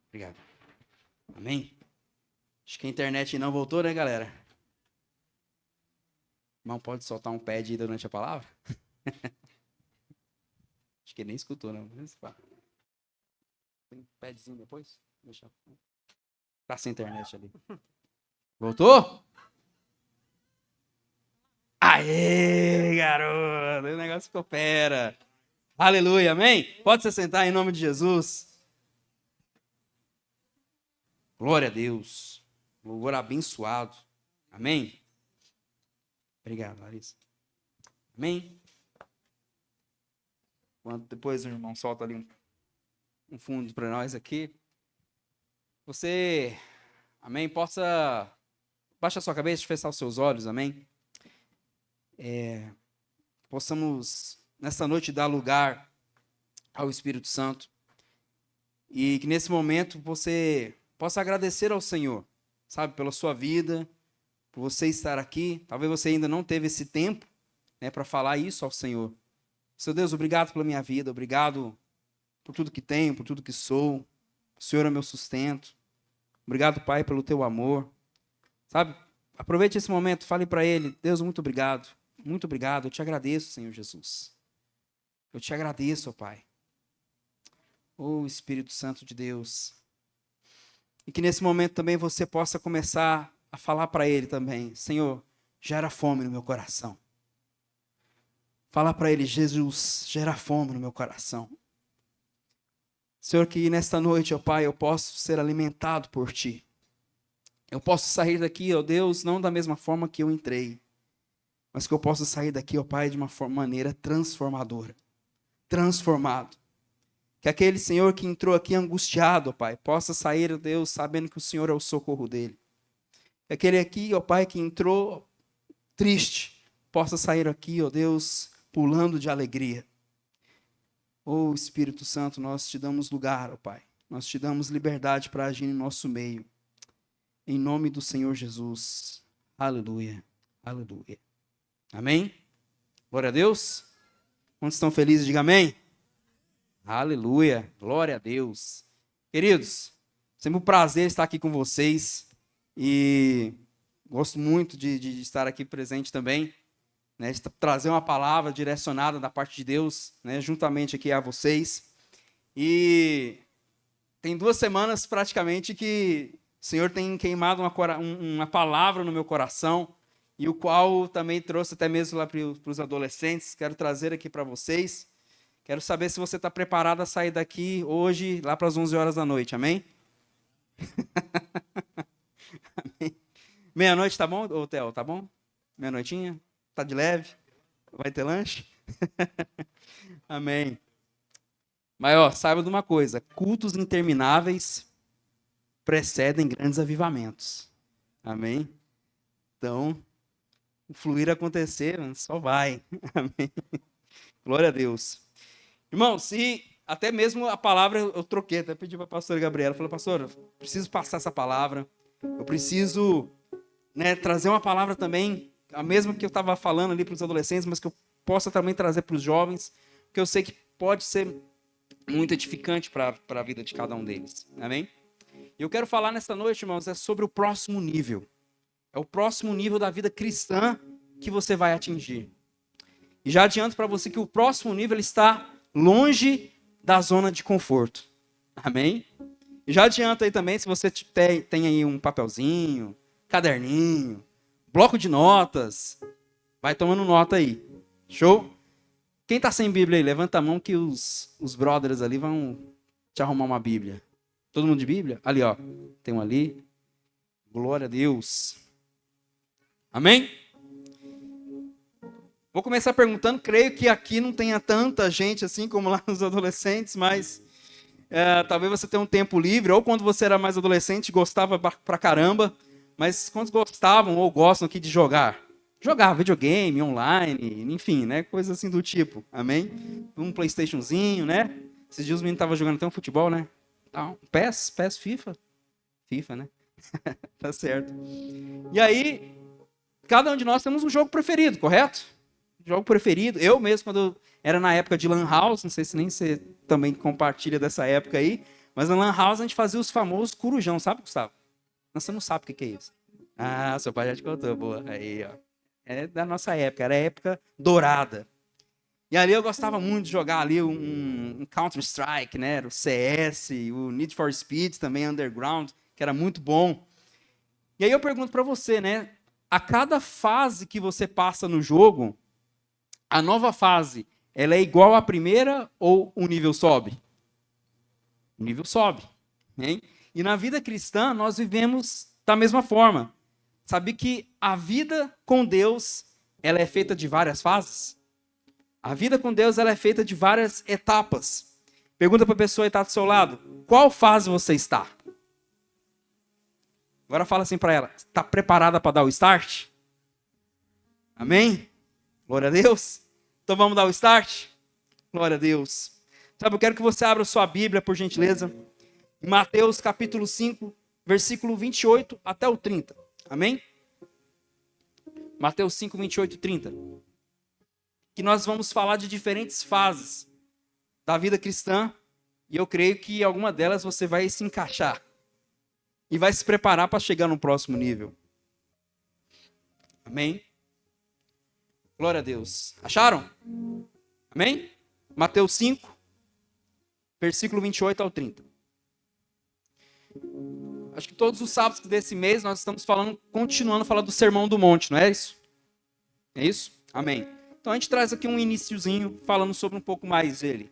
Obrigado. Amém? Acho que a internet não voltou, né, galera? Irmão, pode soltar um pad aí durante a palavra? Acho que ele nem escutou, não. Tem um padzinho depois? Deixa eu... Tá sem internet ali. Voltou? Aê, garoto! O negócio coopera. Aleluia, amém? Pode se sentar em nome de Jesus. Glória a Deus. Louvor abençoado. Amém? Obrigado, Larissa. Amém? Quando depois o irmão solta ali um fundo para nós aqui. Você, amém, possa baixar sua cabeça e fechar os seus olhos, amém? Possamos, nessa noite, dar lugar ao Espírito Santo. E que nesse momento você possa agradecer ao Senhor, sabe, pela sua vida, por você estar aqui. Talvez você ainda não teve esse tempo, né, para falar isso ao Senhor. Seu Deus, obrigado pela minha vida, obrigado por tudo que tenho, por tudo que sou. O Senhor é meu sustento. Obrigado, Pai, pelo teu amor. Sabe, aproveite esse momento, fale para Ele, Deus, muito obrigado, eu te agradeço, Senhor Jesus. Eu te agradeço, ó Pai. Ô Espírito Santo de Deus. E que nesse momento também você possa começar a falar para Ele também, Senhor, gera fome no meu coração. Fala para Ele, Jesus, gera fome no meu coração. Senhor, que nesta noite, ó Pai, eu posso ser alimentado por Ti. Eu posso sair daqui, ó Deus, não da mesma forma que eu entrei, mas que eu possa sair daqui, ó Pai, de uma maneira transformadora. Transformado. Que aquele Senhor que entrou aqui angustiado, ó Pai, possa sair, ó Deus, sabendo que o Senhor é o socorro dele. Que aquele aqui, ó Pai, que entrou triste, possa sair aqui, ó Deus, pulando de alegria. Ó Espírito Santo, nós te damos lugar, ó Pai. Nós te damos liberdade para agir em nosso meio. Em nome do Senhor Jesus. Aleluia. Aleluia. Amém? Glória a Deus. Quantos estão felizes? Diga amém. Aleluia. Glória a Deus. Queridos, sempre um prazer estar aqui com vocês. E gosto muito de estar aqui presente também. Né, de trazer uma palavra direcionada da parte de Deus, né, juntamente aqui a vocês. E tem 2 semanas praticamente que o Senhor tem queimado uma palavra no meu coração, e o qual também trouxe até mesmo lá para os adolescentes. Quero trazer aqui para vocês. Quero saber se você está preparado a sair daqui hoje, lá para as 11 horas da noite. Amém? Amém. Meia-noite, tá bom, ô Theo? Tá bom? Meia-noitinha? Tá de leve? Vai ter lanche? Amém. Mas, ó, saiba de uma coisa. Cultos intermináveis precedem grandes avivamentos. Amém? Então, o fluir acontecer, só vai. Amém? Glória a Deus. Irmão, se até mesmo a palavra eu troquei, até pedi para a pastora Gabriela, falei, pastora, eu preciso passar essa palavra, eu preciso, né, trazer uma palavra também, a mesma que eu estava falando ali para os adolescentes, mas que eu possa também trazer para os jovens, porque eu sei que pode ser muito edificante para a vida de cada um deles. Amém? E eu quero falar nesta noite, irmãos, é sobre o próximo nível. É o próximo nível da vida cristã que você vai atingir. E já adianto para você que o próximo nível ele está longe da zona de conforto. Amém? E já adianto aí também, se você tem aí um papelzinho, caderninho, bloco de notas, vai tomando nota aí. Show? Quem está sem Bíblia aí, levanta a mão que os brothers ali vão te arrumar uma Bíblia. Todo mundo de Bíblia? Ali, ó. Tem um ali. Glória a Deus. Amém? Vou começar perguntando, creio que aqui não tenha tanta gente assim como lá nos adolescentes, mas talvez você tenha um tempo livre, ou quando você era mais adolescente, gostava pra caramba, mas quantos gostavam ou gostam aqui de jogar? Jogar videogame, online, enfim, né? Coisas assim do tipo, amém? Um PlayStationzinho, né? Esses dias os meninos estavam jogando até um futebol, né? PES, FIFA, né? Tá certo. E aí, cada um de nós temos um jogo preferido, correto? Jogo preferido. Eu mesmo, quando era na época de Lan House, não sei se nem você também compartilha dessa época aí, Mas na Lan House a gente fazia os famosos corujão, sabe, Gustavo? Você não sabe o que é isso. Ah, seu pai já te contou, boa. Aí, ó. É da nossa época, era a época dourada. E ali eu gostava muito de jogar ali um Counter-Strike, né? Era o CS, o Need for Speed também, Underground, que era muito bom. E aí eu pergunto para você, né? A cada fase que você passa no jogo, a nova fase, ela é igual à primeira ou o nível sobe? O nível sobe, hein? E na vida cristã, nós vivemos da mesma forma. Sabe que a vida com Deus, ela é feita de várias fases? A vida com Deus, ela é feita de várias etapas. Pergunta para a pessoa que está do seu lado, qual fase você está? Agora fala assim para ela, está preparada para dar o start? Amém? Glória a Deus. Então vamos dar o start? Glória a Deus. Sabe, eu quero que você abra sua Bíblia, por gentileza. Em Mateus capítulo 5, versículo 28 até o 30. Amém? Mateus 5, 28 e 30. Que nós vamos falar de diferentes fases da vida cristã. E eu creio que alguma delas você vai se encaixar. E vai se preparar para chegar no próximo nível. Amém? Glória a Deus. Acharam? Amém? Mateus 5, versículo 28 ao 30. Acho que todos os sábados desse mês nós estamos continuando a falar do Sermão do Monte, não é isso? É isso? Amém. Então a gente traz aqui um iniciozinho falando sobre um pouco mais dele.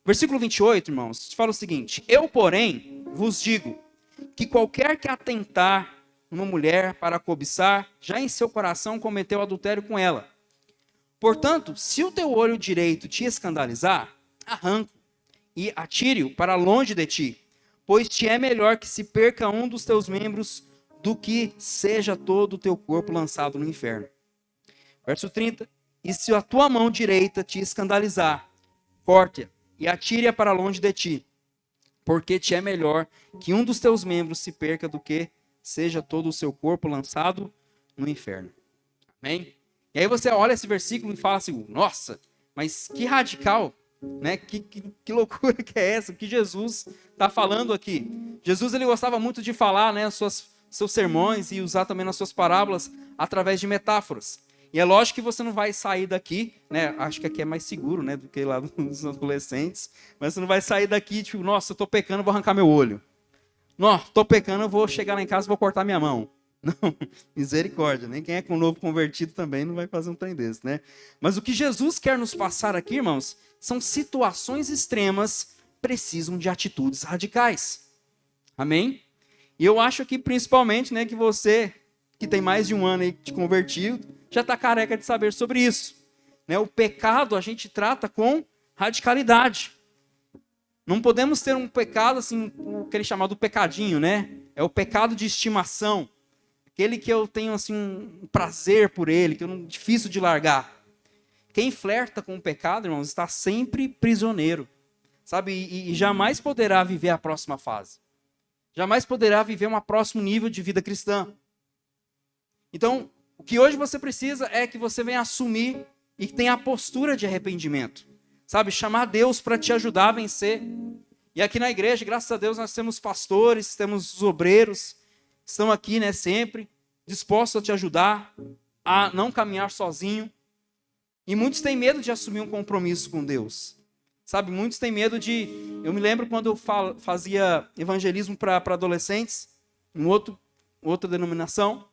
Versículo 28, irmãos, fala o seguinte: eu, porém, vos digo que qualquer que atentar numa mulher para cobiçar, já em seu coração cometeu adultério com ela. Portanto, se o teu olho direito te escandalizar, arranca e atire-o para longe de ti, pois te é melhor que se perca um dos teus membros do que seja todo o teu corpo lançado no inferno. Verso 30. E se a tua mão direita te escandalizar, corte-a e atire-a para longe de ti, porque te é melhor que um dos teus membros se perca do que seja todo o seu corpo lançado no inferno. Amém? E aí você olha esse versículo e fala assim, nossa, mas que radical, né? Que loucura que é essa? Que Jesus está falando aqui. Jesus, ele gostava muito de falar, né, seus sermões e usar também nas suas parábolas através de metáforas. E é lógico que você não vai sair daqui, né? Acho que aqui é mais seguro, né, do que lá nos adolescentes. Mas você não vai sair daqui, tipo, nossa, eu tô pecando, vou arrancar meu olho. Não, tô pecando, eu vou chegar lá em casa e vou cortar minha mão. Não, misericórdia, nem quem é com novo convertido também não vai fazer um trem desse, né? Mas o que Jesus quer nos passar aqui, irmãos, são situações extremas que precisam de atitudes radicais. Amém? E eu acho que principalmente, né, que você que tem mais de um ano aí de convertido, já está careca de saber sobre isso. Né? O pecado a gente trata com radicalidade. Não podemos ter um pecado assim, o que ele chama do pecadinho, né? É o pecado de estimação. Aquele que eu tenho assim, um prazer por ele, que é difícil de largar. Quem flerta com o pecado, irmãos, está sempre prisioneiro. Sabe? E jamais poderá viver a próxima fase. Jamais poderá viver um próximo nível de vida cristã. Então, o que hoje você precisa é que você venha assumir e que tenha a postura de arrependimento. Sabe? Chamar Deus para te ajudar a vencer. E aqui na igreja, graças a Deus, nós temos pastores, temos os obreiros, estão aqui, né, sempre dispostos a te ajudar a não caminhar sozinho. E muitos têm medo de assumir um compromisso com Deus. Sabe? Muitos têm medo de... Eu me lembro quando eu fazia evangelismo para adolescentes, em outra denominação.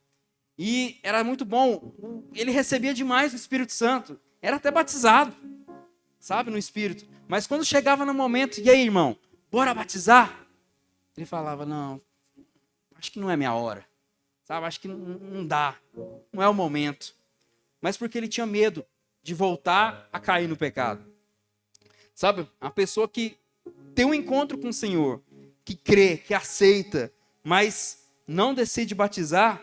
E era muito bom, ele recebia demais o Espírito Santo, era até batizado, sabe, no Espírito. Mas quando chegava no momento, e aí, irmão, bora batizar? Ele falava, não, acho que não é minha hora, sabe, acho que não dá, não é o momento. Mas porque ele tinha medo de voltar a cair no pecado. Sabe, a pessoa que tem um encontro com o Senhor, que crê, que aceita, mas não decide batizar,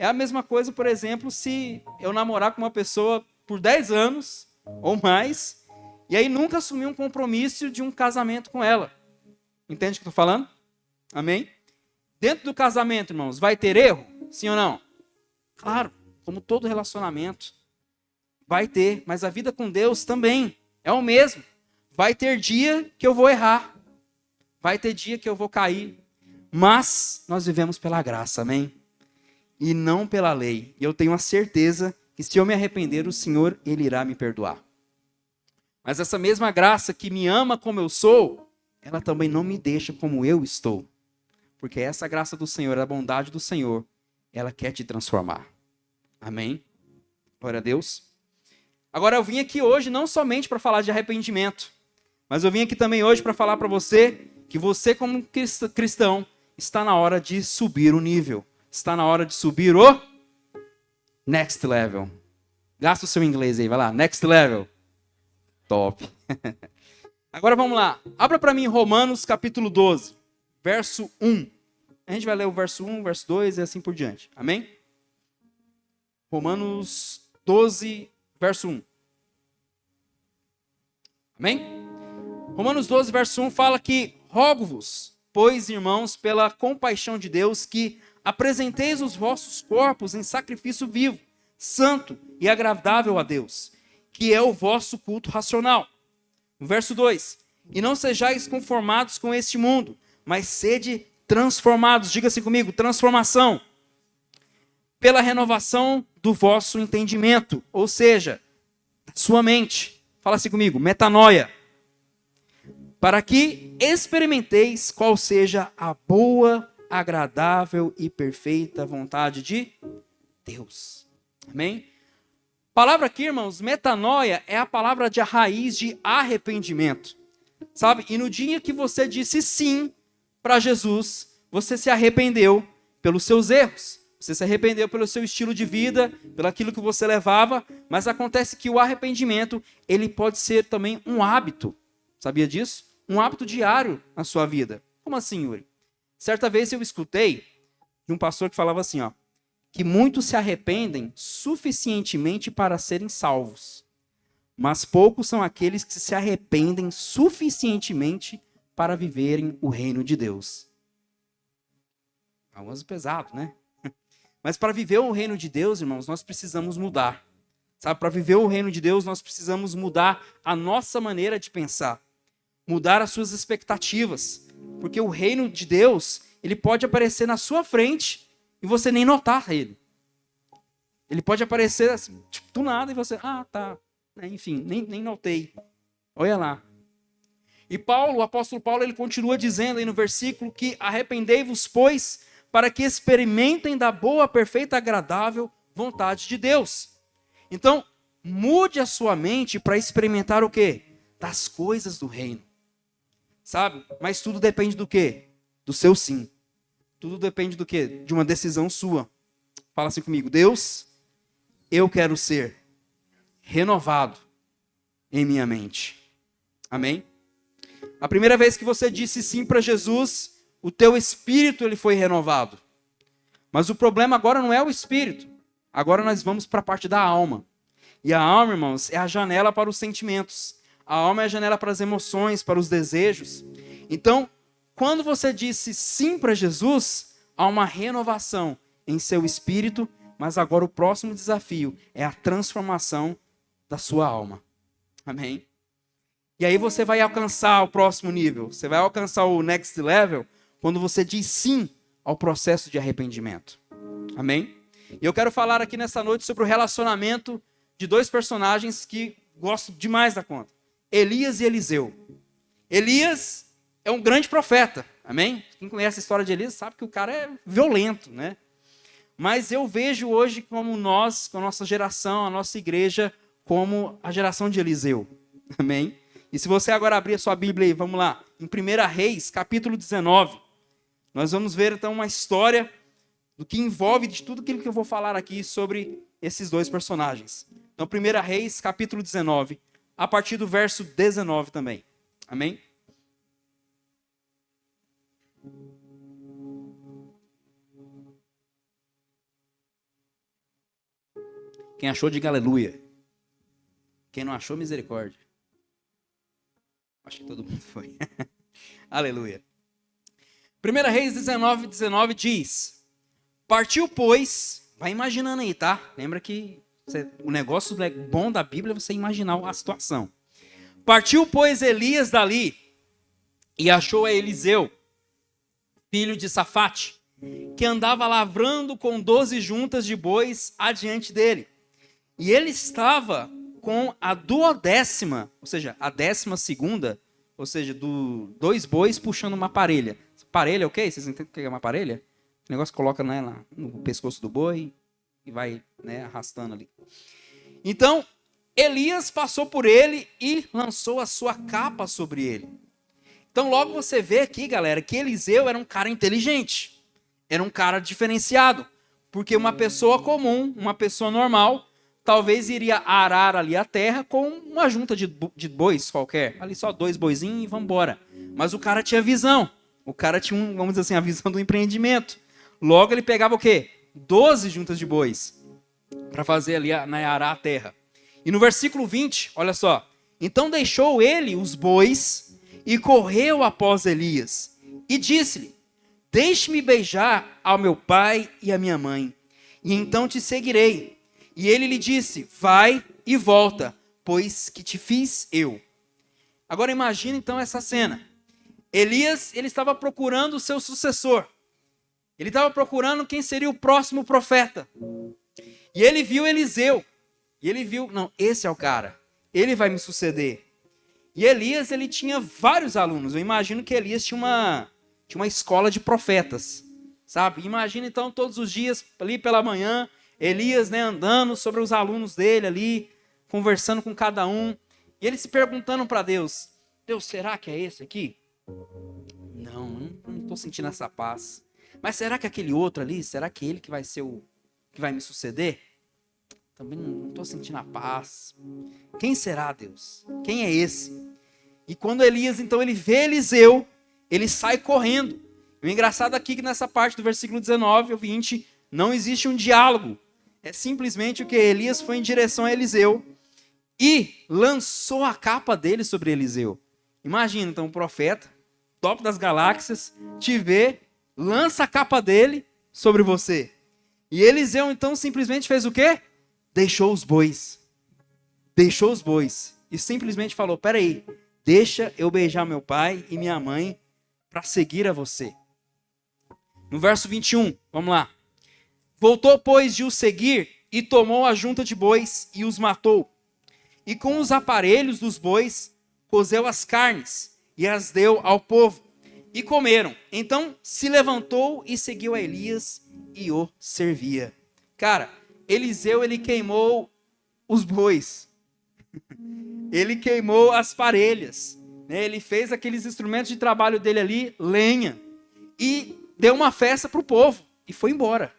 é a mesma coisa, por exemplo, se eu namorar com uma pessoa por 10 anos ou mais, e aí nunca assumir um compromisso de um casamento com ela. Entende o que eu estou falando? Amém? Dentro do casamento, irmãos, vai ter erro? Sim ou não? Claro, como todo relacionamento. Vai ter, mas a vida com Deus também é o mesmo. Vai ter dia que eu vou errar. vai ter dia que eu vou cair, mas nós vivemos pela graça, amém? E não pela lei. E eu tenho a certeza que se eu me arrepender, o Senhor, Ele irá me perdoar. Mas essa mesma graça que me ama como eu sou, ela também não me deixa como eu estou. Porque essa graça do Senhor, a bondade do Senhor, ela quer te transformar. Amém? Glória a Deus. Agora eu vim aqui hoje não somente para falar de arrependimento, mas eu vim aqui também hoje para falar para você que você como cristão está na hora de subir o nível. Está na hora de subir o next level. Gasta o seu inglês aí, vai lá. Next level. Top. Agora vamos lá. Abra para mim Romanos capítulo 12, verso 1. A gente vai ler o verso 1, verso 2 e assim por diante. Amém? Romanos 12, verso 1. Amém? Romanos 12, verso 1 fala que rogo-vos, pois, irmãos, pela compaixão de Deus, que apresenteis os vossos corpos em sacrifício vivo, santo e agradável a Deus, que é o vosso culto racional. Verso 2. E não sejais conformados com este mundo, mas sede transformados. Diga-se comigo, transformação. Pela renovação do vosso entendimento, ou seja, da sua mente. Fala assim comigo, metanoia. Para que experimenteis qual seja a boa, agradável e perfeita vontade de Deus. Amém? Palavra aqui, irmãos, metanoia é a palavra de raiz de arrependimento. Sabe? E no dia que você disse sim para Jesus, você se arrependeu pelos seus erros. Você se arrependeu pelo seu estilo de vida, pelo aquilo que você levava, mas acontece que o arrependimento, ele pode ser também um hábito. Sabia disso? Um hábito diário na sua vida. Como assim, Yuri? Certa vez eu escutei de um pastor que falava assim, ó, que muitos se arrependem suficientemente para serem salvos, mas poucos são aqueles que se arrependem suficientemente para viverem o reino de Deus. Famoso pesado, né? Mas para viver o reino de Deus, irmãos, nós precisamos mudar. Sabe, para viver o reino de Deus, nós precisamos mudar a nossa maneira de pensar. Mudar as suas expectativas. Porque o reino de Deus, ele pode aparecer na sua frente e você nem notar ele. Ele pode aparecer assim, tipo, do nada e você, tá. Enfim, nem notei. Olha lá. E Paulo, o apóstolo Paulo, ele continua dizendo aí no versículo que arrependei-vos, pois, para que experimentem da boa, perfeita, agradável vontade de Deus. Então, mude a sua mente para experimentar o quê? Das coisas do reino. Sabe? Mas tudo depende do quê? Do seu sim. Tudo depende do quê? De uma decisão sua. Fala assim comigo. Deus, eu quero ser renovado em minha mente. Amém? A primeira vez que você disse sim para Jesus, o teu espírito ele foi renovado. Mas o problema agora não é o espírito. Agora nós vamos para a parte da alma. E a alma, irmãos, é a janela para os sentimentos. A alma é a janela para as emoções, para os desejos. Então, quando você disse sim para Jesus, há uma renovação em seu espírito, mas agora o próximo desafio é a transformação da sua alma. Amém? E aí você vai alcançar o próximo nível. Você vai alcançar o next level quando você diz sim ao processo de arrependimento. Amém? E eu quero falar aqui nessa noite sobre o relacionamento de dois personagens que gosto demais da conta. Elias e Eliseu. Elias é um grande profeta. Amém? Quem conhece a história de Elias sabe que o cara é violento, né? Mas eu vejo hoje como nós, com a nossa geração, a nossa igreja, como a geração de Eliseu. Amém? E se você agora abrir a sua Bíblia aí, vamos lá, em 1 Reis, capítulo 19, nós vamos ver então uma história do que envolve de tudo aquilo que eu vou falar aqui sobre esses dois personagens. Então, 1 Reis, capítulo 19, a partir do verso 19 também. Amém? Quem achou, diga aleluia. Quem não achou, misericórdia. Acho que todo mundo foi. Aleluia. 1 Reis 19 diz: partiu, pois, vai imaginando aí, tá? Lembra que o negócio bom da Bíblia é você imaginar a situação. Partiu, pois, Elias dali e achou a Eliseu, filho de Safate, que andava lavrando com 12 juntas de bois adiante dele. E ele estava com a 12ª, ou seja, a 12ª, ou seja, 2 bois puxando uma parelha. Parelha é o quê? Vocês entendem o que é uma parelha? O negócio que coloca, né, no pescoço do boi e vai, né, arrastando ali. Então, Elias passou por ele e lançou a sua capa sobre ele. Então, logo você vê aqui, galera, que Eliseu era um cara inteligente. Era um cara diferenciado. Porque uma pessoa comum, uma pessoa normal, talvez iria arar ali a terra com uma junta de bois qualquer. Ali só 2 boizinhos e vamos embora. Mas o cara tinha visão. O cara tinha, vamos dizer assim, a visão do empreendimento. Logo ele pegava o quê? 12 juntas de bois para fazer ali, arar a terra. E no versículo 20, olha só. Então deixou ele os bois e correu após Elias. E disse-lhe: deixe-me beijar ao meu pai e à minha mãe, e então te seguirei. E ele lhe disse: vai e volta, pois que te fiz eu. Agora imagina então essa cena. Elias, ele estava procurando o seu sucessor. Ele estava procurando quem seria o próximo profeta. E ele viu Eliseu. E ele viu, não, esse é o cara. Ele vai me suceder. E Elias, ele tinha vários alunos. Eu imagino que Elias tinha uma escola de profetas, sabe? Imagina então todos os dias, ali pela manhã, Elias, né, andando sobre os alunos dele ali, conversando com cada um. E ele se perguntando para Deus: Deus, será que é esse aqui? Não estou sentindo essa paz. Mas será que aquele outro ali, será que ele que vai ser o que vai me suceder? Também não estou sentindo a paz. Quem será, Deus? Quem é esse? E quando Elias, então, ele vê Eliseu, ele sai correndo. O engraçado aqui é que nessa parte do versículo 19 ao 20, não existe um diálogo. É simplesmente o que Elias foi em direção a Eliseu e lançou a capa dele sobre Eliseu. Imagina, então, o profeta, top das galáxias, te vê, lança a capa dele sobre você. E Eliseu, então, simplesmente fez o quê? Deixou os bois. Deixou os bois. E simplesmente falou: peraí, deixa eu beijar meu pai e minha mãe para seguir a você. No verso 21, vamos lá. Voltou, pois, de os seguir e tomou a junta de bois e os matou. E com os aparelhos dos bois cozeu as carnes e as deu ao povo. E comeram. Então se levantou e seguiu a Elias e o servia. Cara, Eliseu, ele queimou os bois. Ele queimou as parelhas. Né? Ele fez aqueles instrumentos de trabalho dele ali, lenha. E deu uma festa para o povo. E foi embora.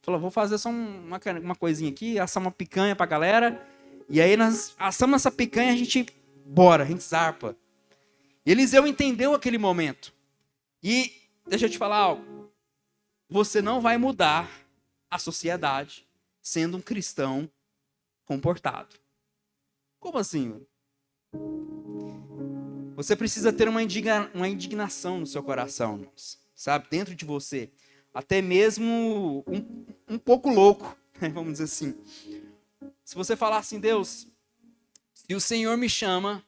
Falou: vou fazer só uma coisinha aqui, assar uma picanha para a galera. E aí nós assamos essa picanha, a gente zarpa. E Eliseu entendeu aquele momento. E deixa eu te falar algo. Você não vai mudar a sociedade sendo um cristão comportado. Como assim? Você precisa ter uma indignação no seu coração, sabe? Dentro de você. Até mesmo um pouco louco, vamos dizer assim. Se você falar assim: Deus, se o Senhor me chama,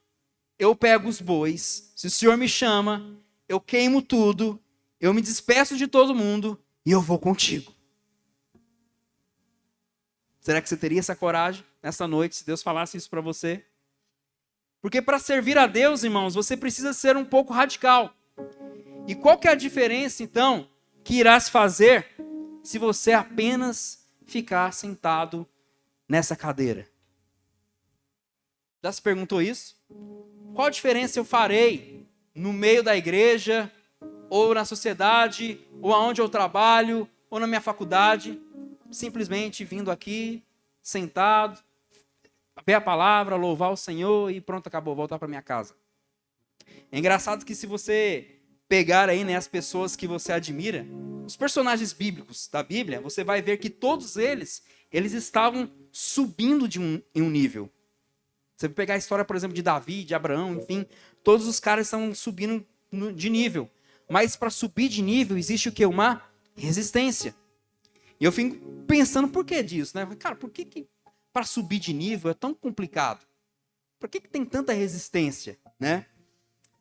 eu pego os bois. Se o Senhor me chama, eu queimo tudo. Eu me despeço de todo mundo e eu vou contigo. Será que você teria essa coragem nessa noite, se Deus falasse isso para você? Porque para servir a Deus, irmãos, você precisa ser um pouco radical. E qual que é a diferença, então, que irá se fazer se você apenas ficar sentado nessa cadeira? Já se perguntou isso? Qual a diferença eu farei no meio da igreja, ou na sociedade, ou aonde eu trabalho, ou na minha faculdade? Simplesmente vindo aqui, sentado, ver a palavra, louvar o Senhor e pronto, acabou, voltar para minha casa. É engraçado que se você pegar aí, né, as pessoas que você admira, os personagens bíblicos da Bíblia, você vai ver que todos eles estavam subindo em um nível. Você vai pegar a história, por exemplo, de Davi, de Abraão, enfim, todos os caras estão subindo de nível. Mas para subir de nível existe o quê? Uma resistência. E eu fico pensando, por que disso, né? Cara, por que para subir de nível é tão complicado? Por que tem tanta resistência, né?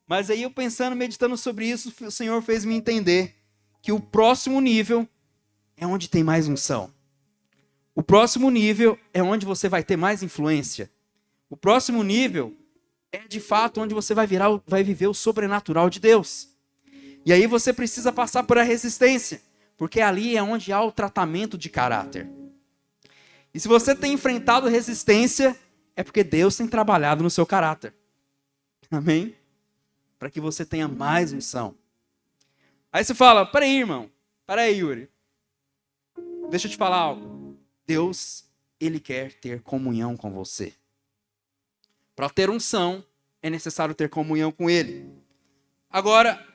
Mas aí eu pensando, meditando sobre isso, o Senhor fez me entender que o próximo nível é onde tem mais unção. O próximo nível é onde você vai ter mais influência. O próximo nível é de fato onde você vai viver o sobrenatural de Deus. E aí você precisa passar por a resistência, porque ali é onde há o tratamento de caráter. E se você tem enfrentado resistência, é porque Deus tem trabalhado no seu caráter. Amém? Para que você tenha mais unção. Aí você fala, peraí, irmão. Peraí, Yuri. Deixa eu te falar algo. Deus, Ele quer ter comunhão com você. Para ter unção, é necessário ter comunhão com Ele. Agora,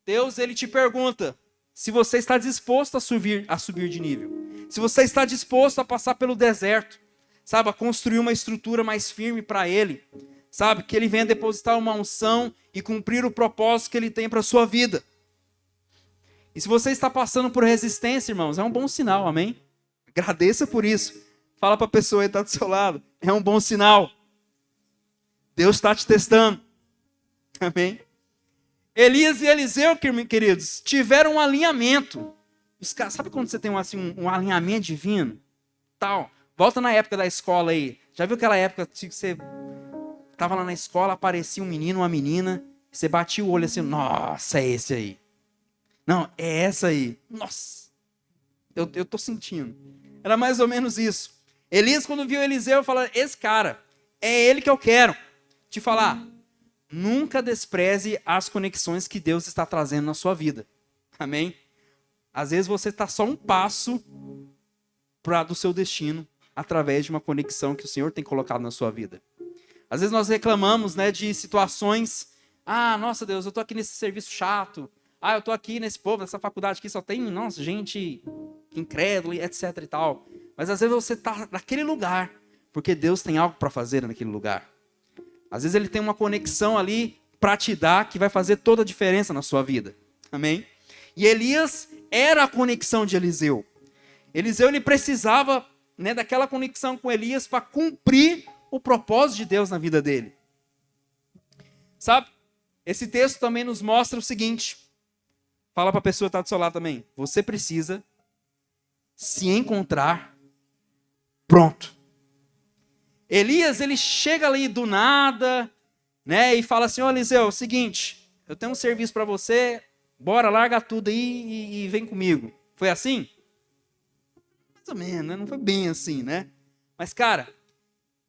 Deus, Ele te pergunta se você está disposto a subir de nível. Se você está disposto a passar pelo deserto, sabe, a construir uma estrutura mais firme para Ele, sabe, que Ele venha depositar uma unção e cumprir o propósito que Ele tem para a sua vida. E se você está passando por resistência, irmãos, é um bom sinal, amém? Agradeça por isso. Fala para a pessoa que está do seu lado, é um bom sinal. Deus está te testando, amém? Elias e Eliseu, queridos, tiveram um alinhamento. Sabe quando você tem um alinhamento divino? Tal. Volta na época da escola aí. Já viu aquela época que você estava lá na escola, aparecia um menino, uma menina, você batia o olho assim, nossa, é esse aí. Não, é essa aí. Nossa, eu tô sentindo. Era mais ou menos isso. Elias, quando viu Eliseu, falou, esse cara, é ele que eu quero. Te falar, nunca despreze as conexões que Deus está trazendo na sua vida. Amém? Às vezes você está só um passo do seu destino através de uma conexão que o Senhor tem colocado na sua vida. Às vezes nós reclamamos, né, de situações. Ah, nossa Deus, eu estou aqui nesse serviço chato. Ah, eu estou aqui nesse povo, nessa faculdade aqui só tem, nossa, gente incrédula, etc e tal. Mas às vezes você está naquele lugar porque Deus tem algo para fazer naquele lugar. Às vezes Ele tem uma conexão ali para te dar que vai fazer toda a diferença na sua vida. Amém? E Elias era a conexão de Eliseu. Eliseu, ele precisava, né, daquela conexão com Elias para cumprir o propósito de Deus na vida dele. Sabe? Esse texto também nos mostra o seguinte. Fala para a pessoa que está do seu lado também. Você precisa se encontrar pronto. Elias, ele chega ali do nada, né, e fala assim, Eliseu, é o seguinte, eu tenho um serviço para você, bora, larga tudo aí e vem comigo. Foi assim? Mais ou menos, né? Não foi bem assim, né? Mas, cara,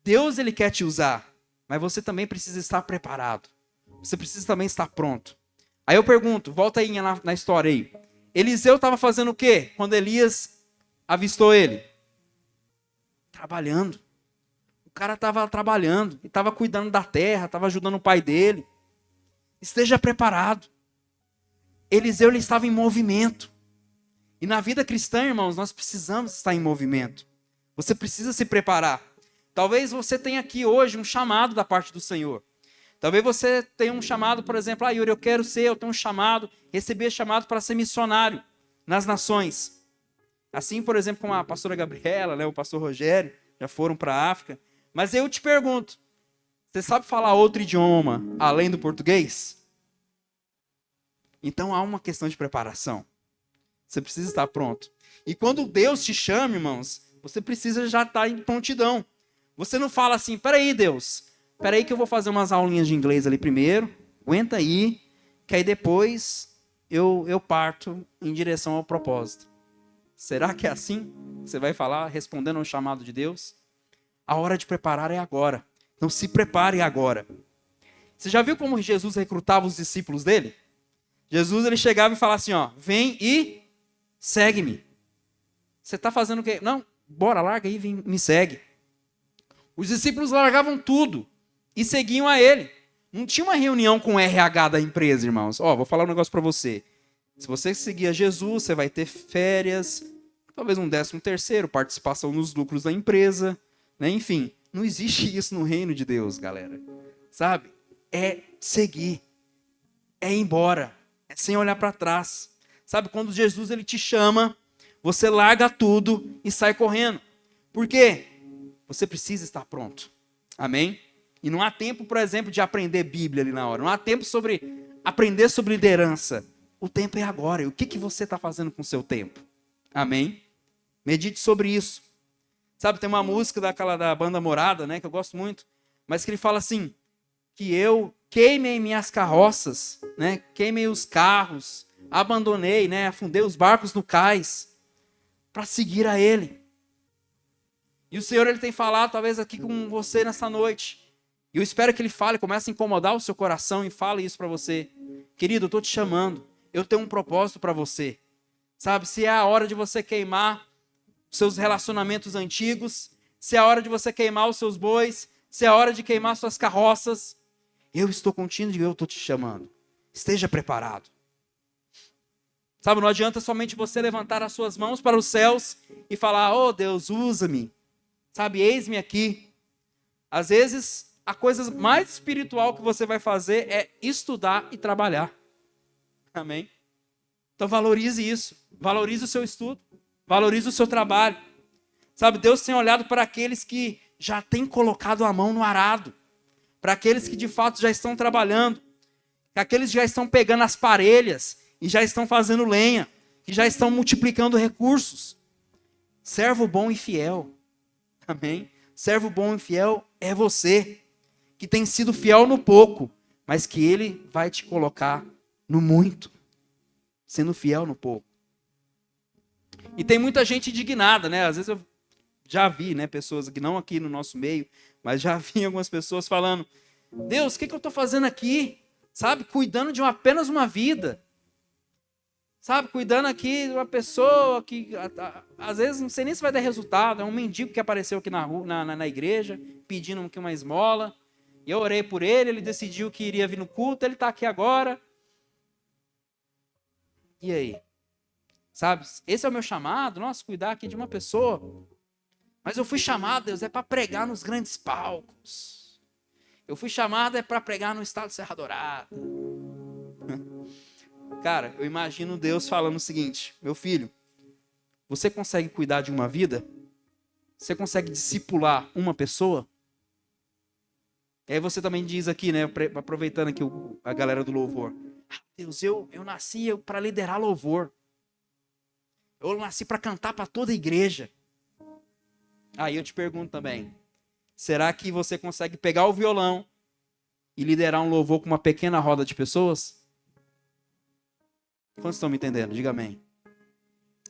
Deus, ele quer te usar, mas você também precisa estar preparado. Você precisa também estar pronto. Aí eu pergunto, volta aí na história aí. Eliseu estava fazendo o quê quando Elias avistou ele? Trabalhando. O cara estava trabalhando, estava cuidando da terra, estava ajudando o pai dele. Esteja preparado. Eliseu, ele estava em movimento. E na vida cristã, irmãos, nós precisamos estar em movimento. Você precisa se preparar. Talvez você tenha aqui hoje um chamado da parte do Senhor. Talvez você tenha um chamado, por exemplo, Yuri, eu tenho um chamado, receber chamado para ser missionário nas nações. Assim, por exemplo, como a pastora Gabriela, né, o pastor Rogério, já foram para a África. Mas eu te pergunto, você sabe falar outro idioma além do português? Então há uma questão de preparação. Você precisa estar pronto. E quando Deus te chama, irmãos, você precisa já estar em prontidão. Você não fala assim, peraí Deus, peraí que eu vou fazer umas aulinhas de inglês ali primeiro, aguenta aí, que aí depois eu parto em direção ao propósito. Será que é assim? Você vai falar respondendo ao chamado de Deus? A hora de preparar é agora. Então se prepare agora. Você já viu como Jesus recrutava os discípulos dele? Jesus, ele chegava e falava assim, ó, vem e segue-me. Você está fazendo o quê? Não, bora, larga aí, vem, me segue. Os discípulos largavam tudo e seguiam a ele. Não tinha uma reunião com o RH da empresa, irmãos. Ó, vou falar um negócio para você. Se você seguir a Jesus, você vai ter férias, talvez um 13º, participação nos lucros da empresa, né? Enfim, não existe isso no reino de Deus, galera. Sabe? É seguir. É ir embora. É sem olhar para trás. Sabe? Quando Jesus, ele te chama, você larga tudo e sai correndo. Por quê? Você precisa estar pronto. Amém? E não há tempo, por exemplo, de aprender Bíblia ali na hora. Não há tempo sobre aprender sobre liderança. O tempo é agora. E o que você está fazendo com o seu tempo? Amém? Medite sobre isso. Sabe, tem uma música da banda Morada, né, que eu gosto muito, mas que ele fala assim, que eu queimei minhas carroças, né, queimei os carros, abandonei, né, afundei os barcos no cais para seguir a Ele. E o Senhor, Ele tem falado talvez aqui com você nessa noite. E eu espero que Ele fale, comece a incomodar o seu coração e fale isso para você. Querido, eu estou te chamando, eu tenho um propósito para você. Sabe, se é a hora de você queimar seus relacionamentos antigos, se é a hora de você queimar os seus bois, se é a hora de queimar suas carroças, eu estou contigo e eu estou te chamando. Esteja preparado. Sabe, não adianta somente você levantar as suas mãos para os céus e falar, oh Deus, usa-me. Sabe, eis-me aqui. Às vezes, a coisa mais espiritual que você vai fazer é estudar e trabalhar. Amém? Então valorize isso. Valorize o seu estudo. Valorize o seu trabalho. Sabe, Deus tem olhado para aqueles que já têm colocado a mão no arado. Para aqueles que de fato já estão trabalhando. Aqueles que já estão pegando as parelhas e já estão fazendo lenha. Que já estão multiplicando recursos. Servo bom e fiel. Amém? Servo bom e fiel é você. Que tem sido fiel no pouco. Mas que Ele vai te colocar no muito. Sendo fiel no pouco. E tem muita gente indignada, né? Às vezes eu já vi, né, pessoas que não aqui no nosso meio, mas já vi algumas pessoas falando, Deus, o que eu estou fazendo aqui? Sabe, cuidando de apenas uma vida. Sabe, cuidando aqui de uma pessoa que, às vezes, não sei nem se vai dar resultado. É um mendigo que apareceu aqui na rua, na igreja, pedindo aqui uma esmola. E eu orei por ele, ele decidiu que iria vir no culto, ele está aqui agora. E aí? Sabe, esse é o meu chamado, nossa, cuidar aqui de uma pessoa. Mas eu fui chamado, Deus, é para pregar nos grandes palcos. Eu fui chamado é para pregar no estado de Serra Dourada. Cara, eu imagino Deus falando o seguinte, meu filho, você consegue cuidar de uma vida? Você consegue discipular uma pessoa? E aí você também diz aqui, né, aproveitando aqui a galera do louvor. Deus, eu nasci para liderar louvor. Eu nasci para cantar para toda a igreja. Aí eu te pergunto também, será que você consegue pegar o violão e liderar um louvor com uma pequena roda de pessoas? Quantos estão me entendendo? Diga amém.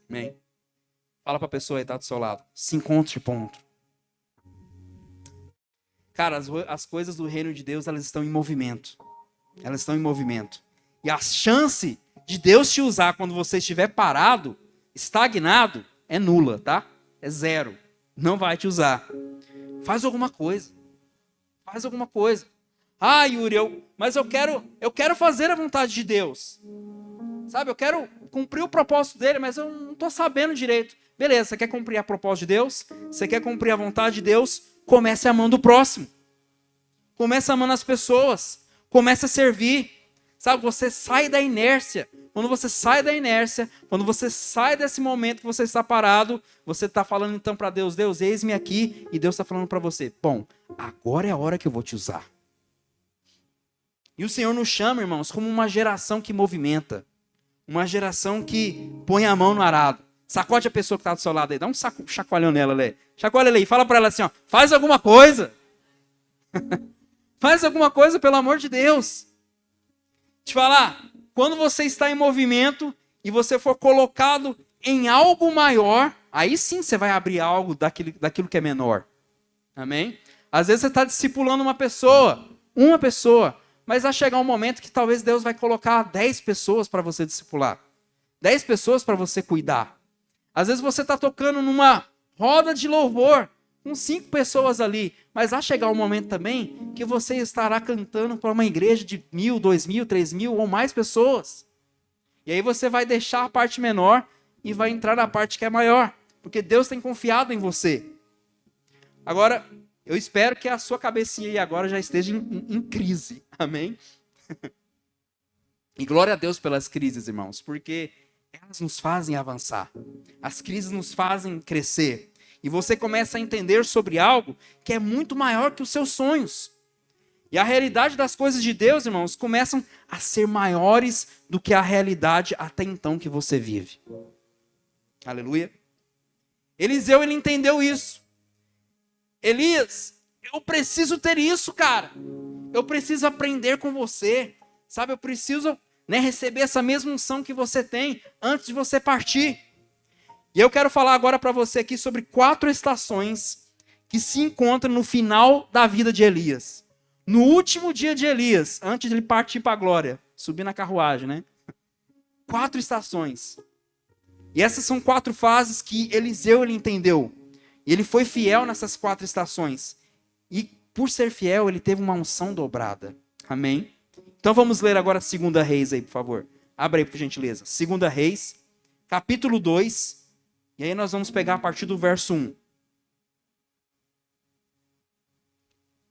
Amém. Fala para a pessoa aí, tá do seu lado. Se encontre, ponto. Cara, as coisas do reino de Deus, elas estão em movimento. Elas estão em movimento. E a chance de Deus te usar quando você estiver parado, estagnado, é nula, tá? É zero. Não vai te usar. Faz alguma coisa. Faz alguma coisa. Ah, Yuri, mas eu quero fazer a vontade de Deus. Sabe, eu quero cumprir o propósito dele, mas eu não estou sabendo direito. Beleza, você quer cumprir a propósito de Deus? Você quer cumprir a vontade de Deus? Comece amando o próximo. Comece amando as pessoas. Comece a servir. Sabe, você sai da inércia. Quando você sai da inércia, quando você sai desse momento que você está parado, você está falando então para Deus, Deus, eis-me aqui, e Deus está falando para você, bom, agora é a hora que eu vou te usar. E o Senhor nos chama, irmãos, como uma geração que movimenta, uma geração que põe a mão no arado. Sacode a pessoa que está do seu lado aí, dá um chacoalhão nela, Lê. Chacoalha ela aí, fala para ela assim, ó, faz alguma coisa. Faz alguma coisa, pelo amor de Deus. Te falar, quando você está em movimento e você for colocado em algo maior, aí sim você vai abrir algo daquilo que é menor. Amém? Às vezes você está discipulando uma pessoa, mas vai chegar um momento que talvez Deus vai colocar 10 pessoas para você discipular. 10 pessoas para você cuidar. Às vezes você está tocando numa roda de louvor, com 5 pessoas ali, mas vai chegar um momento também que você estará cantando para uma igreja de 1.000, 2.000, 3.000 ou mais pessoas. E aí você vai deixar a parte menor e vai entrar na parte que é maior, porque Deus tem confiado em você. Agora, eu espero que a sua cabecinha aí agora já esteja em crise, amém? E glória a Deus pelas crises, irmãos, porque elas nos fazem avançar. As crises nos fazem crescer. E você começa a entender sobre algo que é muito maior que os seus sonhos. E a realidade das coisas de Deus, irmãos, começam a ser maiores do que a realidade até então que você vive. Aleluia. Eliseu, ele entendeu isso. Elias, eu preciso ter isso, cara. Eu preciso aprender com você. Sabe, eu preciso, receber essa mesma unção que você tem antes de você partir. E eu quero falar agora para você aqui sobre 4 estações que se encontram no final da vida de Elias. No último dia de Elias, antes de ele partir para a glória, subir na carruagem, né? 4 estações. E essas são 4 fases que Eliseu ele entendeu. E ele foi fiel nessas 4 estações. E por ser fiel, ele teve uma unção dobrada. Amém? Então vamos ler agora 2 Reis aí, por favor. Abra aí, por gentileza. 2 Reis, capítulo 2. E aí nós vamos pegar a partir do verso 1.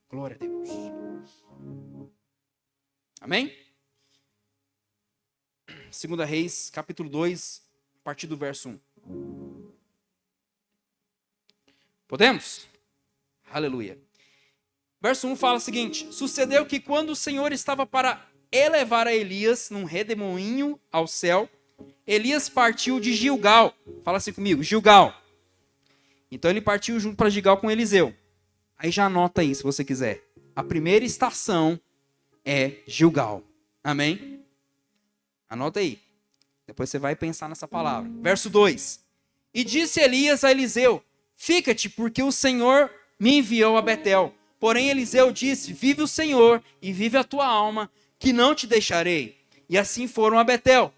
Glória a Deus. Amém? 2 Reis, capítulo 2, a partir do verso 1. Podemos? Aleluia. Verso 1 fala o seguinte: sucedeu que quando o Senhor estava para elevar a Elias num redemoinho ao céu, Elias partiu de Gilgal. Fala assim comigo, Gilgal. Então ele partiu junto para Gilgal com Eliseu. Aí já anota aí, se você quiser. A primeira estação é Gilgal. Amém? Anota aí. Depois você vai pensar nessa palavra. Verso 2. E disse Elias a Eliseu: fica-te, porque o Senhor me enviou a Betel. Porém Eliseu disse: vive o Senhor e vive a tua alma, que não te deixarei. E assim foram a Betel.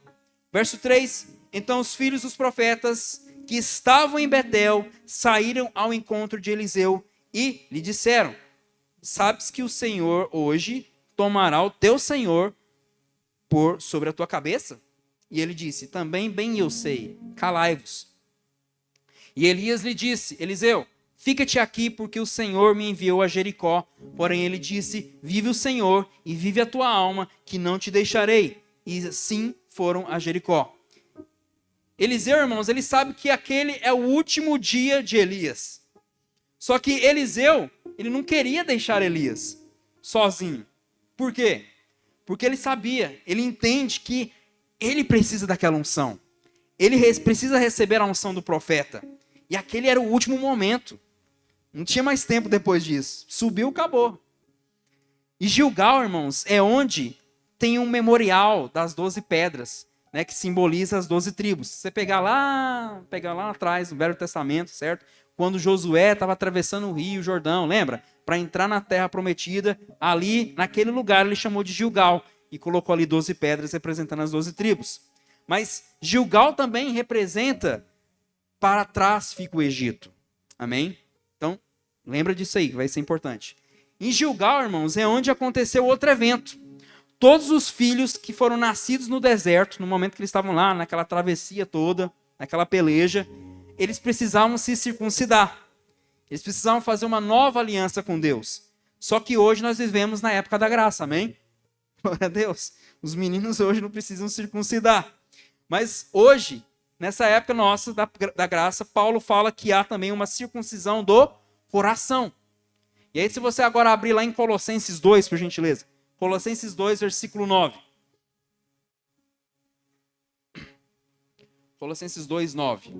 Verso 3. Então os filhos dos profetas que estavam em Betel saíram ao encontro de Eliseu e lhe disseram: sabes que o Senhor hoje tomará o teu senhor por sobre a tua cabeça? E ele disse: também bem eu sei, calai-vos. E Elias lhe disse: Eliseu, fica-te aqui, porque o Senhor me enviou a Jericó. Porém ele disse: vive o Senhor e vive a tua alma, que não te deixarei. E assim foram a Jericó. Eliseu, irmãos, ele sabe que aquele é o último dia de Elias. Só que Eliseu, ele não queria deixar Elias sozinho. Por quê? Porque ele sabia, ele entende que ele precisa daquela unção. Ele precisa receber a unção do profeta. E aquele era o último momento. Não tinha mais tempo depois disso. Subiu, acabou. E Gilgal, irmãos, é onde tem um memorial das 12 pedras, né, que simboliza as 12 tribos. Se você pegar lá atrás, no Velho Testamento, certo? Quando Josué estava atravessando o rio Jordão, lembra? Para entrar na terra prometida, ali, naquele lugar, ele chamou de Gilgal e colocou ali 12 pedras representando as 12 tribos. Mas Gilgal também representa, para trás fica o Egito. Amém? Então, lembra disso aí, que vai ser importante. Em Gilgal, irmãos, é onde aconteceu outro evento. Todos os filhos que foram nascidos no deserto, no momento que eles estavam lá, naquela travessia toda, naquela peleja, eles precisavam se circuncidar. Eles precisavam fazer uma nova aliança com Deus. Só que hoje nós vivemos na época da graça, amém? Glória a Deus. Os meninos hoje não precisam circuncidar. Mas hoje, nessa época nossa da graça, Paulo fala que há também uma circuncisão do coração. E aí, se você agora abrir lá em Colossenses 2, por gentileza. Colossenses 2, versículo 9. Colossenses 2, 9.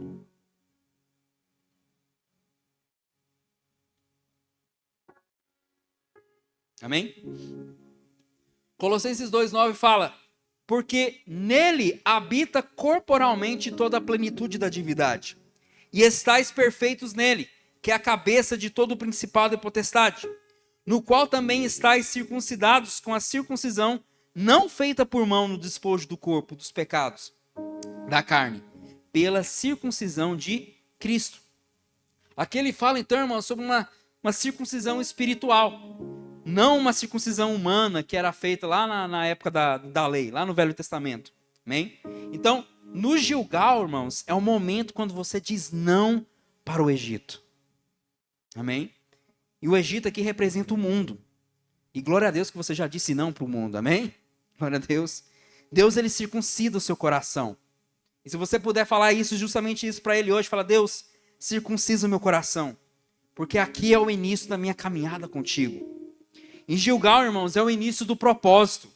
Amém? Colossenses 2, 9 fala: porque nele habita corporalmente toda a plenitude da divindade, e estáis perfeitos nele, que é a cabeça de todo o principado e potestade, no qual também estáis circuncidados com a circuncisão não feita por mão no despojo do corpo dos pecados da carne, pela circuncisão de Cristo. Aqui ele fala então, irmão, sobre uma circuncisão espiritual, não uma circuncisão humana que era feita lá na época da lei, lá no Velho Testamento. Amém? Então, no Gilgal, irmãos, é o momento quando você diz não para o Egito. Amém? E o Egito aqui representa o mundo. E glória a Deus que você já disse não para o mundo. Amém? Glória a Deus. Deus, ele circuncida o seu coração. E se você puder falar isso, justamente isso para ele hoje, fala: Deus, circuncisa o meu coração. Porque aqui é o início da minha caminhada contigo. Em Gilgal, irmãos, é o início do propósito.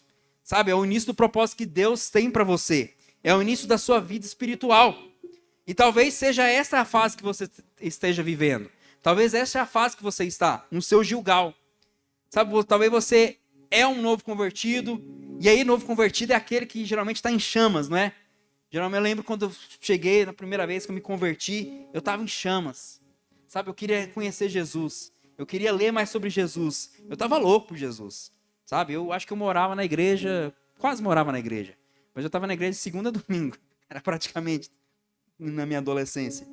Sabe? É o início do propósito que Deus tem para você. É o início da sua vida espiritual. E talvez seja essa a fase que você esteja vivendo. Talvez essa é a fase que você está, no seu Gilgal. Sabe? Talvez você é um novo convertido. E aí, novo convertido é aquele que geralmente está em chamas, não é? Geralmente eu lembro quando eu cheguei, na primeira vez que eu me converti, eu estava em chamas. Sabe? Eu queria conhecer Jesus. Eu queria ler mais sobre Jesus. Eu estava louco por Jesus. Sabe? Eu acho que eu morava na igreja, quase morava na igreja. Mas eu estava na igreja de segunda a domingo. Era praticamente na minha adolescência.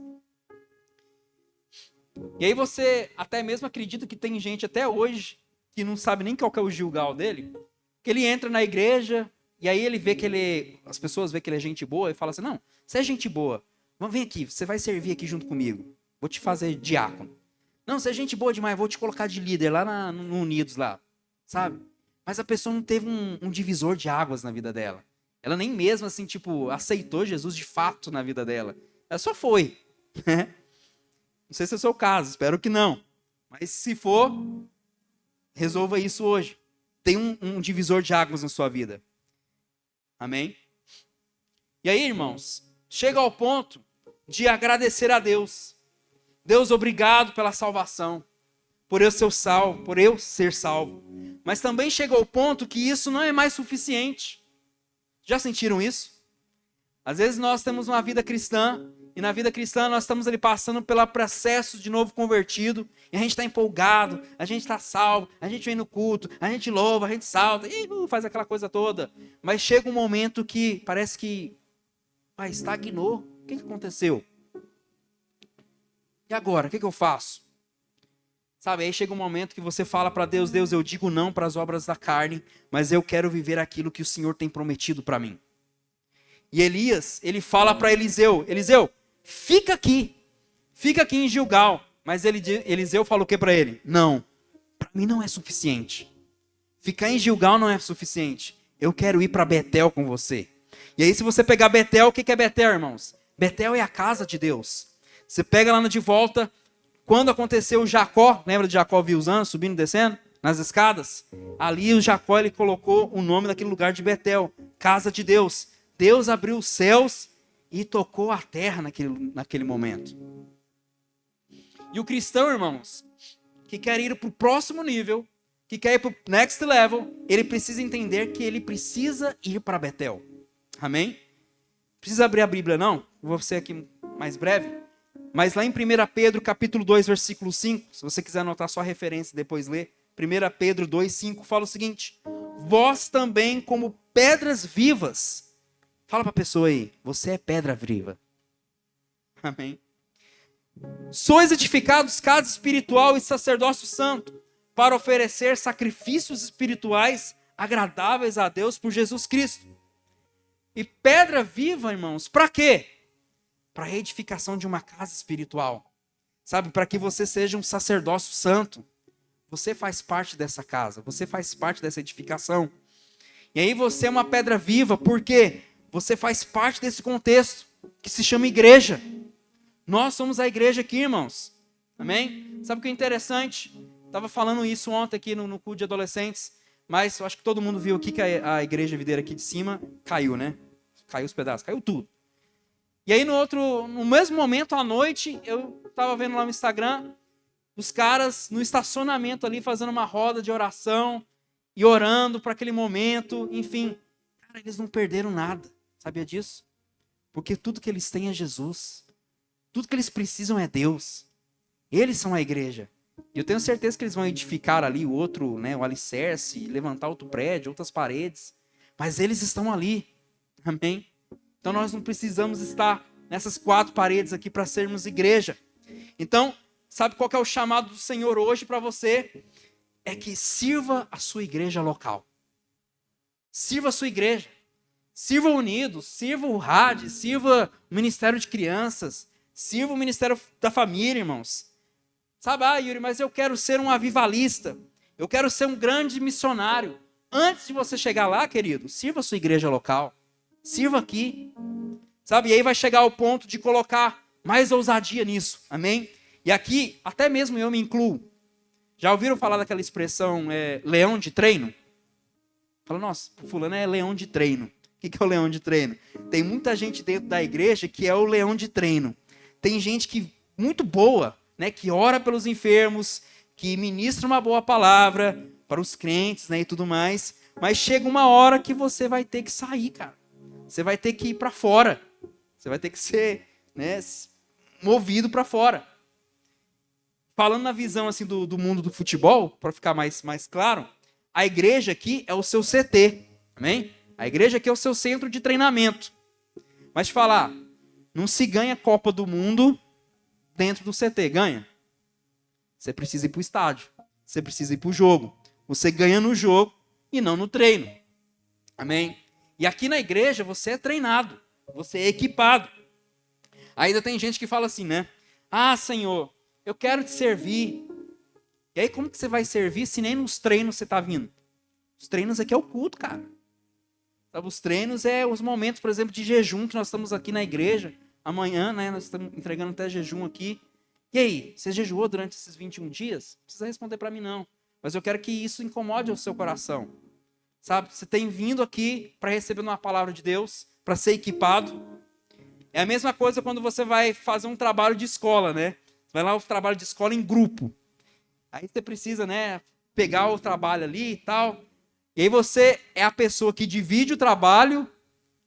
E aí você até mesmo acredita que tem gente até hoje que não sabe nem qual que é o Gilgal dele. Que ele entra na igreja e aí ele vê que as pessoas veem que ele é gente boa e fala assim, não, você é gente boa. Vem aqui, você vai servir aqui junto comigo. Vou te fazer diácono. Não, você é gente boa demais, vou te colocar de líder lá no Unidos lá. Sabe? Mas a pessoa não teve um divisor de águas na vida dela. Ela nem mesmo, assim, tipo, aceitou Jesus de fato na vida dela. Ela só foi. Não sei se é o seu caso, espero que não. Mas se for, resolva isso hoje. Tem um divisor de águas na sua vida. Amém? E aí, irmãos, chega ao ponto de agradecer a Deus. Deus, obrigado pela salvação. Por eu ser salvo. Mas também chega ao ponto que isso não é mais suficiente. Já sentiram isso? Às vezes nós temos uma vida cristã, e na vida cristã nós estamos ali passando pelo processo de novo convertido, e a gente está empolgado, a gente está salvo, a gente vem no culto, a gente louva, a gente salta, e faz aquela coisa toda. Mas chega um momento que parece que estagnou. O que aconteceu? E agora? O que eu faço? Sabe, aí chega um momento que você fala para Deus, Deus, eu digo não para as obras da carne, mas eu quero viver aquilo que o Senhor tem prometido para mim. E Elias, ele fala para Eliseu, Eliseu, fica aqui em Gilgal. Mas Eliseu falou o que para ele? Não, para mim não é suficiente. Ficar em Gilgal não é suficiente. Eu quero ir para Betel com você. E aí se você pegar Betel, o que é Betel, irmãos? Betel é a casa de Deus. Você pega lá de volta. Quando aconteceu o Jacó, lembra de Jacó viu os anjos subindo e descendo nas escadas? Ali o Jacó ele colocou o nome daquele lugar de Betel, casa de Deus. Deus abriu os céus e tocou a terra naquele momento. E o cristão, irmãos, que quer ir para o próximo nível, que quer ir para o next level, ele precisa entender que ele precisa ir para Betel. Amém? Precisa abrir a Bíblia não? Vou ser aqui mais breve. Mas lá em 1 Pedro, capítulo 2, versículo 5, se você quiser anotar só a referência e depois ler, 1 Pedro 2, 5, fala o seguinte, vós também como pedras vivas, fala para a pessoa aí, você é pedra viva, amém? Sois edificados casa espiritual e sacerdócio santo, para oferecer sacrifícios espirituais agradáveis a Deus por Jesus Cristo. E pedra viva, irmãos, para quê? Para a edificação de uma casa espiritual. Sabe, para que você seja um sacerdócio santo. Você faz parte dessa casa, você faz parte dessa edificação. E aí você é uma pedra viva, porque você faz parte desse contexto, que se chama igreja. Nós somos a igreja aqui, irmãos. Amém? Sabe o que é interessante? Estava falando isso ontem aqui no culto de adolescentes, mas eu acho que todo mundo viu aqui que a igreja videira aqui de cima caiu, né? Caiu os pedaços, caiu tudo. E aí no mesmo momento, à noite, eu estava vendo lá no Instagram, os caras no estacionamento ali, fazendo uma roda de oração, e orando para aquele momento, enfim. Cara, eles não perderam nada, sabia disso? Porque tudo que eles têm é Jesus. Tudo que eles precisam é Deus. Eles são a igreja. E eu tenho certeza que eles vão edificar ali o alicerce, levantar outro prédio, outras paredes. Mas eles estão ali, amém? Então nós não precisamos estar nessas 4 paredes aqui para sermos igreja. Então, sabe qual que é o chamado do Senhor hoje para você? É que sirva a sua igreja local. Sirva a sua igreja. Sirva o Unidos, sirva o RAD, sirva o Ministério de Crianças, sirva o Ministério da Família, irmãos. Sabe, Yuri, mas eu quero ser um avivalista. Eu quero ser um grande missionário. Antes de você chegar lá, querido, sirva a sua igreja local. Sirva aqui, sabe? E aí vai chegar ao ponto de colocar mais ousadia nisso, amém? E aqui, até mesmo eu me incluo. Já ouviram falar daquela expressão leão de treino? Fala, nossa, fulano é leão de treino. O que é o leão de treino? Tem muita gente dentro da igreja que é o leão de treino. Tem gente que muito boa, né, que ora pelos enfermos, que ministra uma boa palavra para os crentes, né, e tudo mais. Mas chega uma hora que você vai ter que sair, cara. Você vai ter que ir para fora. Você vai ter que ser, né, movido para fora. Falando na visão assim do mundo do futebol, para ficar mais claro, a igreja aqui é o seu CT, amém? A igreja aqui é o seu centro de treinamento. Mas te falar, não se ganha Copa do Mundo dentro do CT, ganha? Você precisa ir para o estádio, você precisa ir para o jogo. Você ganha no jogo e não no treino, amém? E aqui na igreja você é treinado, você é equipado. Ainda tem gente que fala assim, né? Ah, Senhor, eu quero te servir. E aí como que você vai servir se nem nos treinos você está vindo? Os treinos aqui é o culto, cara. Os treinos é os momentos, por exemplo, de jejum que nós estamos aqui na igreja. Amanhã, né, nós estamos entregando até jejum aqui. E aí, você jejuou durante esses 21 dias? Não precisa responder para mim, não. Mas eu quero que isso incomode o seu coração. Sabe, você tem vindo aqui para receber uma palavra de Deus, para ser equipado. É a mesma coisa quando você vai fazer um trabalho de escola, né? Você vai lá, o trabalho de escola em grupo. Aí você precisa, né, pegar o trabalho ali e tal. E aí você é a pessoa que divide o trabalho,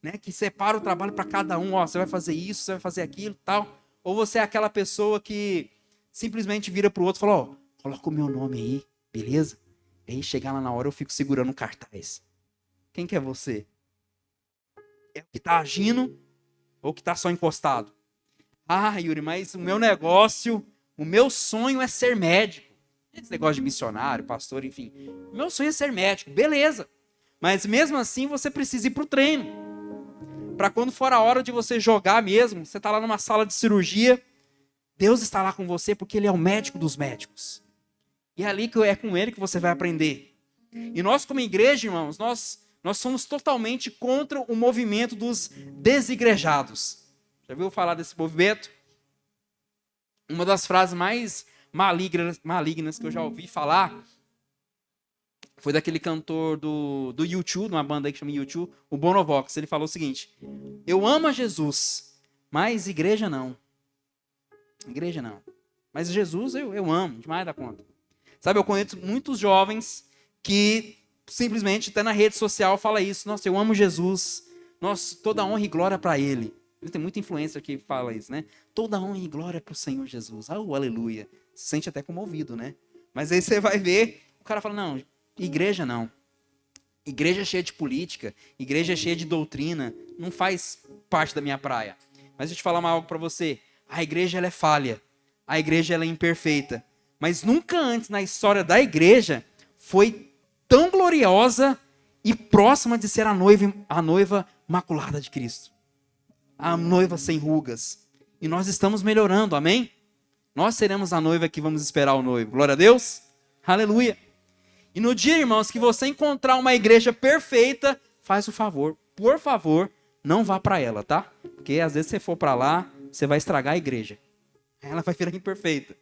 né, que separa o trabalho para cada um. Ó, você vai fazer isso, você vai fazer aquilo e tal. Ou você é aquela pessoa que simplesmente vira para o outro e fala, ó, coloca o meu nome aí, beleza? E aí chegar lá na hora eu fico segurando um cartaz. Quem que é você? É o que está agindo ou o que está só encostado? Ah, Yuri, mas o meu negócio, o meu sonho é ser médico. Esse negócio de missionário, pastor, enfim. O meu sonho é ser médico, beleza. Mas mesmo assim você precisa ir para o treino. Para quando for a hora de você jogar mesmo, você está lá numa sala de cirurgia, Deus está lá com você porque Ele é o médico dos médicos. E é ali que é com Ele que você vai aprender. E nós como igreja, irmãos, nós somos totalmente contra o movimento dos desigrejados. Já viu falar desse movimento? Uma das frases mais malignas que eu já ouvi falar foi daquele cantor do U2, de uma banda aí que chama U2, o Bonovox. Ele falou o seguinte: eu amo a Jesus, mas igreja não. Igreja não. Mas Jesus eu amo, demais da conta. Sabe, eu conheço muitos jovens que simplesmente até na rede social fala isso. Nossa, eu amo Jesus. Nossa, toda honra e glória para Ele. Tem muita influência que fala isso, né? Toda honra e glória para o Senhor Jesus. Aleluia. Se sente até comovido, né? Mas aí você vai ver, o cara fala, não, igreja não. Igreja cheia de política, igreja cheia de doutrina, não faz parte da minha praia. Mas deixa eu te falar algo para você. A igreja ela é falha. A igreja ela é imperfeita. Mas nunca antes na história da igreja foi tão gloriosa e próxima de ser a noiva maculada de Cristo. A noiva sem rugas. E nós estamos melhorando, amém? Nós seremos a noiva que vamos esperar o noivo. Glória a Deus. Aleluia. E no dia, irmãos, que você encontrar uma igreja perfeita, faz o favor, por favor, não vá para ela, tá? Porque às vezes você for para lá, você vai estragar a igreja. Ela vai virar imperfeita.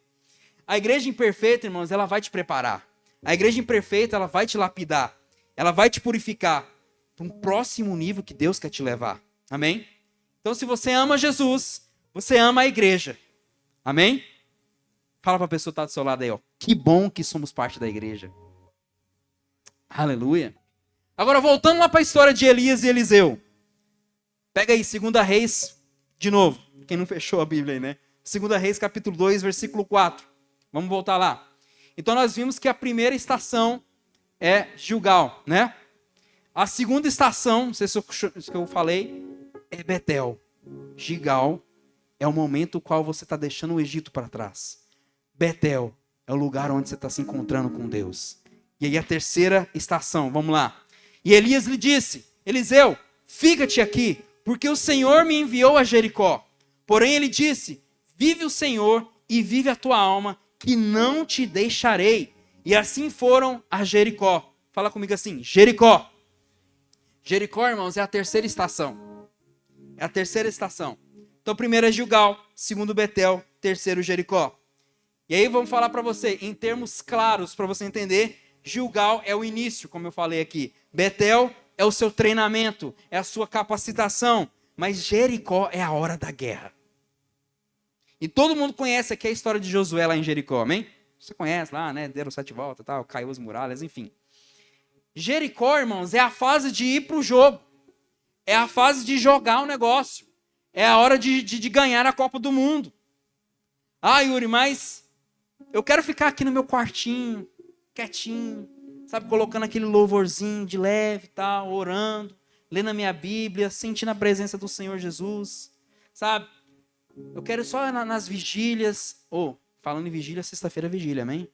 A igreja imperfeita, irmãos, ela vai te preparar. A igreja imperfeita, ela vai te lapidar. Ela vai te purificar para um próximo nível que Deus quer te levar. Amém? Então, se você ama Jesus, você ama a igreja. Amém? Fala para a pessoa que está do seu lado aí, ó. Que bom que somos parte da igreja. Aleluia. Agora, voltando lá para a história de Elias e Eliseu. Pega aí, 2 Reis, de novo. Quem não fechou a Bíblia aí, né? 2 Reis, capítulo 2, versículo 4. Vamos voltar lá. Então, nós vimos que a primeira estação é Gilgal, né? A segunda estação, não sei se eu falei, é Betel. Gilgal é o momento no qual você está deixando o Egito para trás. Betel é o lugar onde você está se encontrando com Deus. E aí a terceira estação, vamos lá. E Elias lhe disse, Eliseu, fica-te aqui, porque o Senhor me enviou a Jericó. Porém ele disse, vive o Senhor e vive a tua alma, que não te deixarei. E assim foram a Jericó. Fala comigo assim, Jericó. Jericó, irmãos, é a terceira estação. É a terceira estação. Então, primeiro é Gilgal, segundo Betel, terceiro Jericó. E aí vamos falar para você, em termos claros, para você entender, Gilgal é o início, como eu falei aqui. Betel é o seu treinamento, é a sua capacitação. Mas Jericó é a hora da guerra. E todo mundo conhece aqui a história de Josué lá em Jericó, amém? Você conhece lá, né? Deram 7 voltas, tal, caiu as muralhas, enfim. Jericó, irmãos, é a fase de ir para o jogo. É a fase de jogar o negócio. É a hora de ganhar a Copa do Mundo. Ah, Yuri, mas eu quero ficar aqui no meu quartinho, quietinho, sabe, colocando aquele louvorzinho de leve e tal, orando, lendo a minha Bíblia, sentindo a presença do Senhor Jesus, sabe? Eu quero só nas vigílias, falando em vigília, sexta-feira é vigília, amém?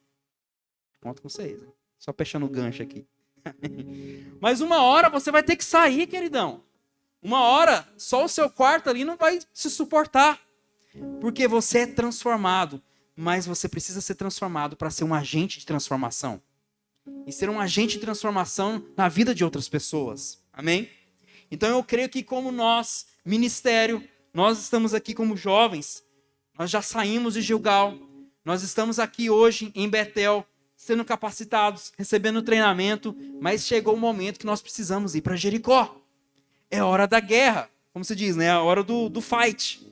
Conto com vocês, só fechando o gancho aqui. Mas uma hora você vai ter que sair, queridão. Uma hora, só o seu quarto ali não vai se suportar. Porque você é transformado, mas você precisa ser transformado para ser um agente de transformação. E ser um agente de transformação na vida de outras pessoas. Amém? Então eu creio que como nós, ministério, nós estamos aqui como jovens, nós já saímos de Gilgal, nós estamos aqui hoje em Betel, sendo capacitados, recebendo treinamento, mas chegou o momento que nós precisamos ir para Jericó. É hora da guerra, como se diz, né? É a hora do fight.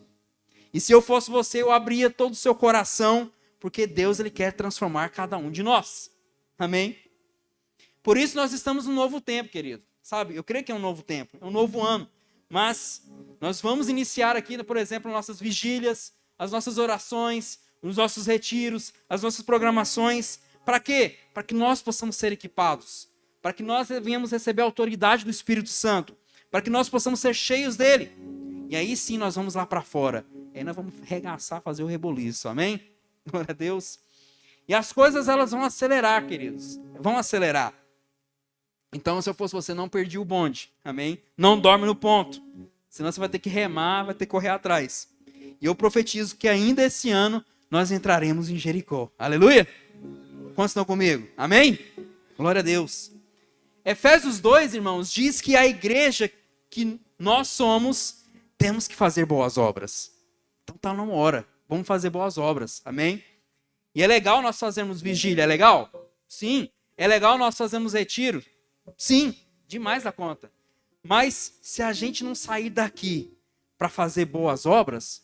E se eu fosse você, eu abria todo o seu coração, porque Deus ele quer transformar cada um de nós. Amém? Por isso nós estamos num novo tempo, querido. Sabe, eu creio que é um novo tempo, é um novo ano. Mas nós vamos iniciar aqui, por exemplo, nossas vigílias, as nossas orações, os nossos retiros, as nossas programações. Para quê? Para que nós possamos ser equipados. Para que nós venhamos receber a autoridade do Espírito Santo. Para que nós possamos ser cheios dele. E aí sim nós vamos lá para fora. E aí nós vamos regaçar, fazer o reboliço. Amém? Glória a Deus. E as coisas elas vão acelerar, queridos. Vão acelerar. Então, se eu fosse você, não perdi o bonde. Amém? Não dorme no ponto. Senão você vai ter que remar, vai ter que correr atrás. E eu profetizo que ainda esse ano nós entraremos em Jericó. Aleluia? Quantos estão comigo? Amém? Glória a Deus. Efésios 2, irmãos, diz que a igreja que nós somos, temos que fazer boas obras. Então tá na hora. Vamos fazer boas obras. Amém? E é legal nós fazermos vigília. É legal? Sim. É legal nós fazermos retiro? Sim. Demais da conta. Mas se a gente não sair daqui para fazer boas obras,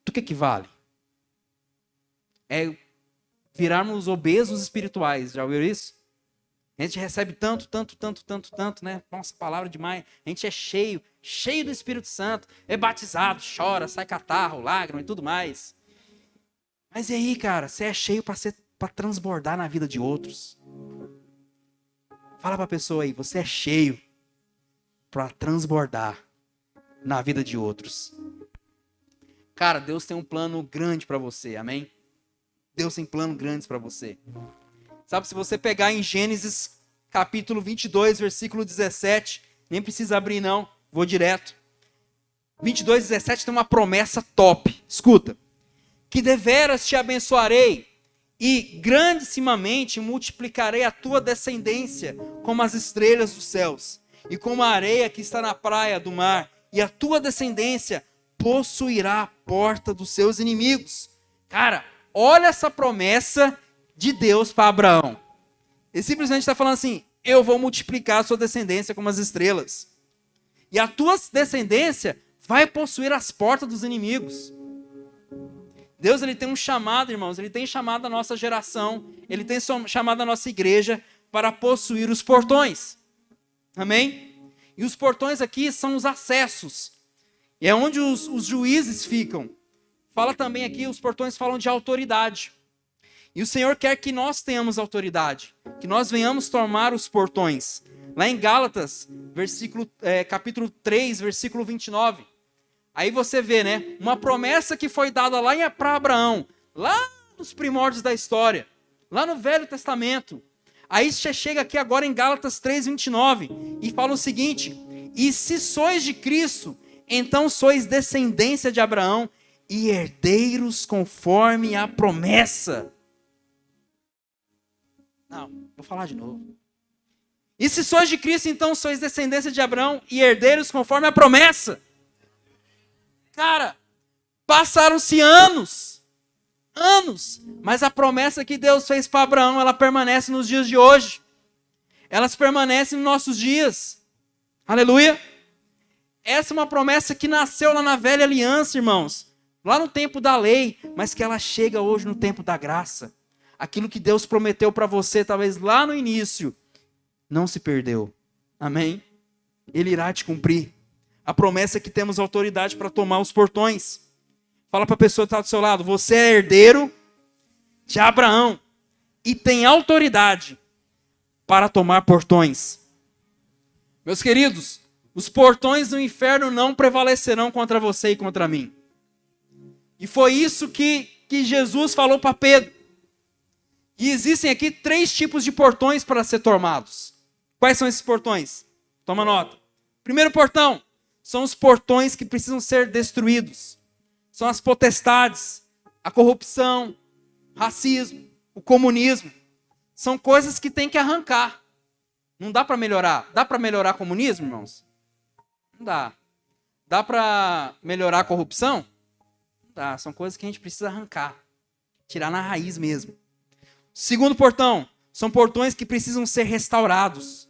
do que vale? É virarmos obesos espirituais. Já ouviu isso? A gente recebe tanto, né? Nossa, palavra demais. A gente é cheio do Espírito Santo. É batizado, chora, sai catarro, lágrima e tudo mais. Mas e aí, cara? Você é cheio para transbordar na vida de outros. Fala para a pessoa aí, você é cheio para transbordar na vida de outros. Cara, Deus tem um plano grande para você, amém? Deus tem planos grandes para você. Sabe, se você pegar em Gênesis capítulo 22, versículo 17, nem precisa abrir não, vou direto. 22, 17 tem uma promessa top. Escuta. Que deveras te abençoarei e grandissimamente multiplicarei a tua descendência como as estrelas dos céus e como a areia que está na praia do mar, e a tua descendência possuirá a porta dos seus inimigos. Cara, olha essa promessa de Deus para Abraão. Ele simplesmente está falando assim, eu vou multiplicar a sua descendência como as estrelas. E a tua descendência vai possuir as portas dos inimigos. Deus ele tem um chamado, irmãos, ele tem chamado a nossa geração, ele tem chamado a nossa igreja para possuir os portões. Amém? E os portões aqui são os acessos. E é onde os juízes ficam. Fala também aqui, os portões falam de autoridade. E o Senhor quer que nós tenhamos autoridade, que nós venhamos tomar os portões. Lá em Gálatas, capítulo 3, versículo 29. Aí você vê, né? Uma promessa que foi dada lá para Abraão, lá nos primórdios da história, lá no Velho Testamento. Aí você chega aqui agora em Gálatas 3, 29, e fala o seguinte, e se sois de Cristo, então sois descendência de Abraão e herdeiros conforme a promessa. Não, vou falar de novo. E se sois de Cristo, então sois descendência de Abraão e herdeiros conforme a promessa. Cara, passaram-se anos. anos. Mas a promessa que Deus fez para Abraão, ela permanece nos dias de hoje. Elas permanecem nos nossos dias. Aleluia. Essa é uma promessa que nasceu lá na velha aliança, irmãos. Lá no tempo da lei, mas que ela chega hoje no tempo da graça. Aquilo que Deus prometeu para você, talvez lá no início, não se perdeu. Amém? Ele irá te cumprir. A promessa é que temos autoridade para tomar os portões. Fala para a pessoa que está do seu lado, você é herdeiro de Abraão e tem autoridade para tomar portões. Meus queridos, os portões do inferno não prevalecerão contra você e contra mim. E foi isso que Jesus falou para Pedro. E existem aqui 3 tipos de portões para ser tomados. Quais são esses portões? Toma nota. Primeiro portão são os portões que precisam ser destruídos. São as potestades, a corrupção, racismo, o comunismo. São coisas que tem que arrancar. Não dá para melhorar. Dá para melhorar o comunismo, irmãos? Não dá. Dá para melhorar a corrupção? Não dá. São coisas que a gente precisa arrancar. Tirar na raiz mesmo. Segundo portão, são portões que precisam ser restaurados.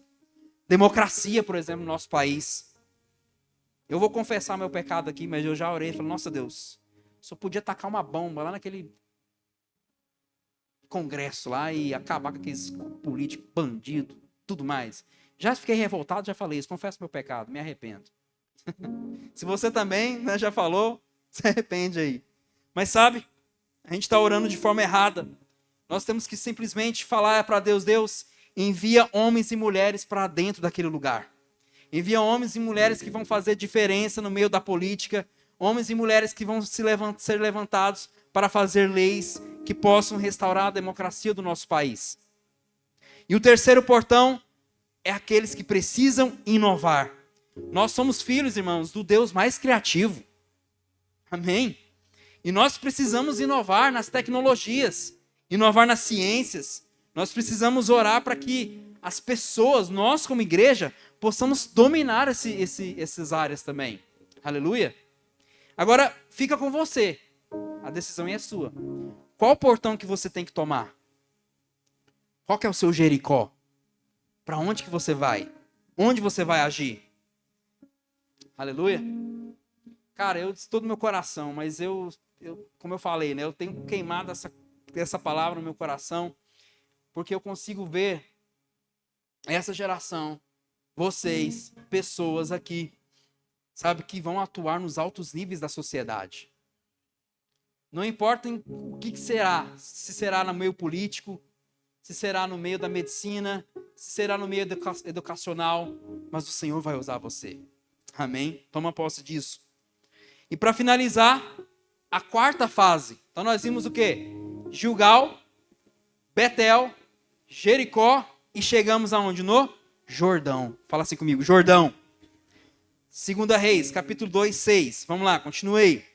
Democracia, por exemplo, no nosso país. Eu vou confessar meu pecado aqui, mas eu já orei e falei, nossa Deus, só podia tacar uma bomba lá naquele congresso lá e acabar com aqueles políticos, bandidos, tudo mais. Já fiquei revoltado, já falei isso, confesso meu pecado, me arrependo. Se você também, né, já falou, se arrepende aí. Mas sabe, a gente está orando de forma errada. Nós temos que simplesmente falar para Deus, Deus, envia homens e mulheres para dentro daquele lugar. Envia homens e mulheres que vão fazer diferença no meio da política, homens e mulheres que vão ser levantados para fazer leis que possam restaurar a democracia do nosso país. E o terceiro portão é aqueles que precisam inovar. Nós somos filhos, irmãos, do Deus mais criativo. Amém? E nós precisamos inovar nas tecnologias, inovar nas ciências. Nós precisamos orar para que as pessoas, nós como igreja, possamos dominar essas áreas também. Aleluia? Agora, fica com você. A decisão é sua. Qual portão que você tem que tomar? Qual que é o seu Jericó? Para onde que você vai? Onde você vai agir? Aleluia? Cara, eu estou no meu coração, mas eu como eu falei, né, eu tenho queimado essa palavra no meu coração, porque eu consigo ver essa geração, vocês, pessoas aqui, sabe, que vão atuar nos altos níveis da sociedade. Não importa o que será, se será no meio político, se será no meio da medicina, se será no meio educacional, mas o Senhor vai usar você. Amém? Toma posse disso. E para finalizar, a quarta fase. Então nós vimos o quê? Gilgal, Betel, Jericó e chegamos aonde? No Jordão. Fala assim comigo, Jordão. 2 Reis, capítulo 2, 6. Vamos lá, continuei.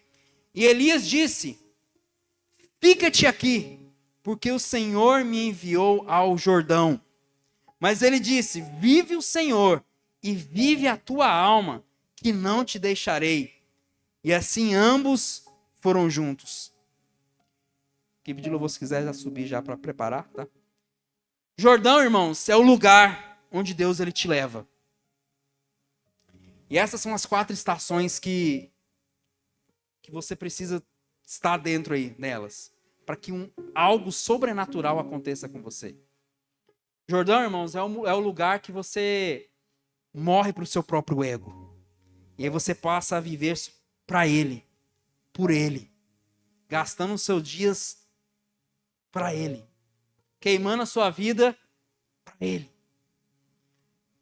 E Elias disse, fica-te aqui, porque o Senhor me enviou ao Jordão. Mas ele disse, vive o Senhor e vive a tua alma, que não te deixarei. E assim ambos foram juntos. Quem pedir louvor, se quiser já subir já para preparar, tá? Jordão, irmãos, é o lugar onde Deus ele te leva. E essas são as 4 estações que você precisa estar dentro aí nelas, para que algo sobrenatural aconteça com você. Jordão, irmãos, é o lugar que você morre para o seu próprio ego. E aí você passa a viver para Ele, por Ele, gastando os seus dias para Ele, queimando a sua vida para Ele.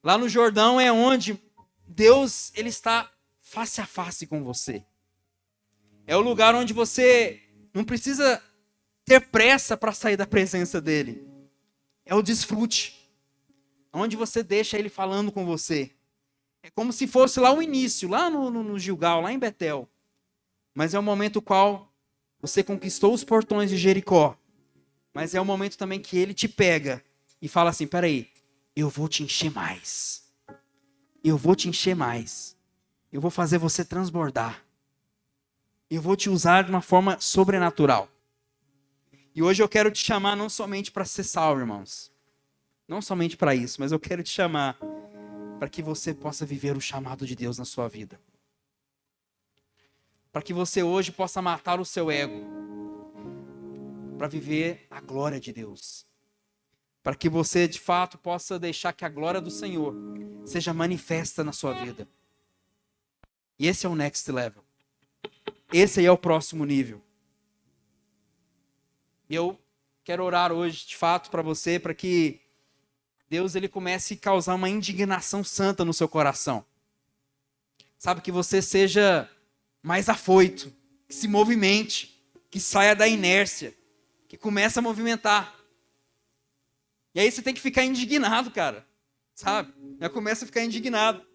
Lá no Jordão é onde Deus ele está face a face com você. É o lugar onde você não precisa ter pressa para sair da presença dele. É o desfrute, onde você deixa ele falando com você. É como se fosse lá o início, lá no Gilgal, lá em Betel. Mas é o momento qual você conquistou os portões de Jericó. Mas é o momento também que ele te pega e fala assim, peraí, eu vou te encher mais. Eu vou te encher mais. Eu vou fazer você transbordar. Eu vou te usar de uma forma sobrenatural. E hoje eu quero te chamar não somente para ser salvo, irmãos. Não somente para isso, mas eu quero te chamar para que você possa viver o chamado de Deus na sua vida. Para que você hoje possa matar o seu ego. Para viver a glória de Deus. Para que você, de fato, possa deixar que a glória do Senhor seja manifesta na sua vida. E esse é o next level. Esse aí é o próximo nível. E eu quero orar hoje, de fato, para você, para que Deus ele comece a causar uma indignação santa no seu coração. Sabe, que você seja mais afoito, que se movimente, que saia da inércia, que comece a movimentar. E aí você tem que ficar indignado, cara. Sabe? Já começa a ficar indignado.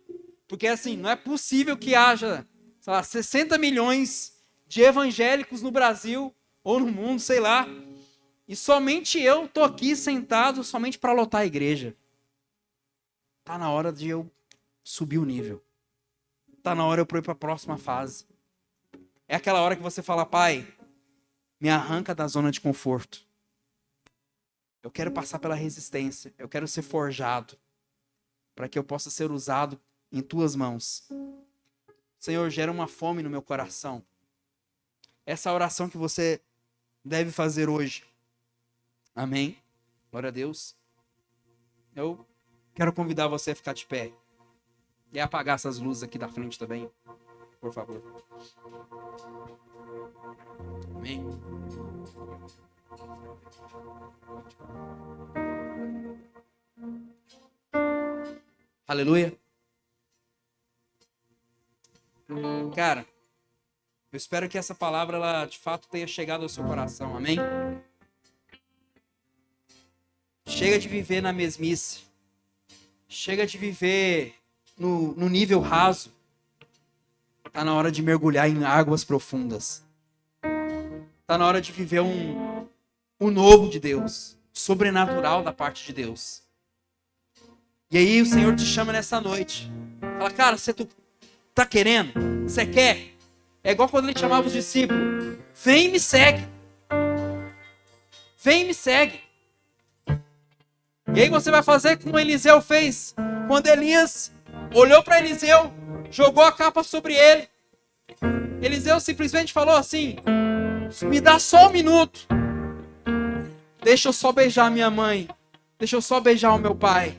Porque assim, não é possível que haja, sei lá, 60 milhões de evangélicos no Brasil ou no mundo, sei lá. E somente eu tô aqui sentado somente para lotar a igreja. Tá na hora de eu subir o nível. Tá na hora de eu ir para a próxima fase. É aquela hora que você fala, pai, me arranca da zona de conforto. Eu quero passar pela resistência. Eu quero ser forjado. Para que eu possa ser usado em tuas mãos. Senhor, gera uma fome no meu coração. Essa oração que você deve fazer hoje. Amém. Glória a Deus. Eu quero convidar você a ficar de pé. E apagar essas luzes aqui da frente também. Por favor. Amém. Aleluia. Cara, eu espero que essa palavra, ela de fato tenha chegado ao seu coração. Amém? Chega de viver na mesmice. Chega de viver no nível raso. Está na hora de mergulhar em águas profundas. Está na hora de viver um novo de Deus. Sobrenatural da parte de Deus. E aí o Senhor te chama nessa noite. Fala, cara, você tá querendo? Você quer? É igual quando ele chamava os discípulos. Vem e me segue. Vem e me segue. E aí você vai fazer como Eliseu fez. Quando Elias olhou para Eliseu, jogou a capa sobre ele. Eliseu simplesmente falou assim, me dá só um minuto. Deixa eu só beijar minha mãe. Deixa eu só beijar o meu pai.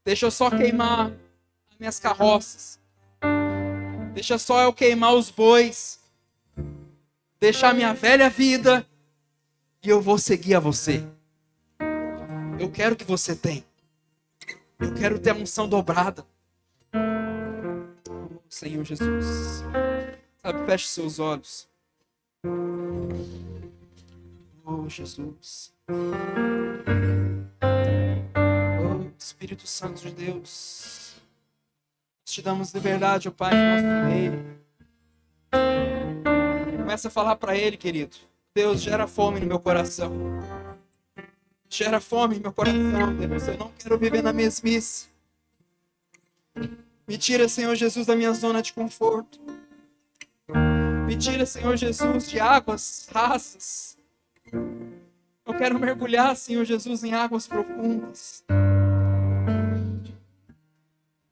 Deixa eu só queimar as minhas carroças. Deixa só eu queimar os bois. Deixar a minha velha vida. E eu vou seguir a você. Eu quero que você tenha. Eu quero ter a unção dobrada. Senhor Jesus. Sabe, feche seus olhos. Oh, Jesus. Oh, Espírito Santo de Deus. Te damos liberdade, ó Pai, em nosso meio. Começa a falar para Ele, querido. Deus, gera fome no meu coração. Gera fome no meu coração, Deus. Eu não quero viver na mesmice. Me tira, Senhor Jesus, da minha zona de conforto. Me tira, Senhor Jesus, de águas rasas. Eu quero mergulhar, Senhor Jesus, em águas profundas.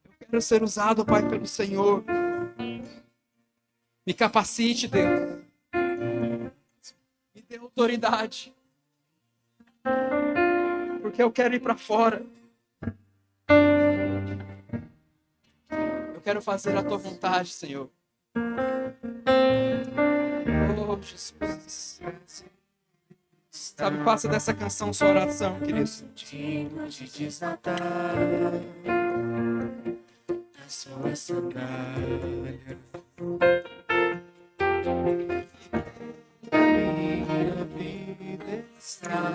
Eu quero ser usado, Pai, pelo Senhor. Me capacite, Deus. Me dê autoridade. Porque eu quero ir para fora. Eu quero fazer a Tua vontade, Senhor. Oh, Jesus. Sabe, faça dessa canção sua oração, querido. Digno de desatar a sua sandália. A minha vida está.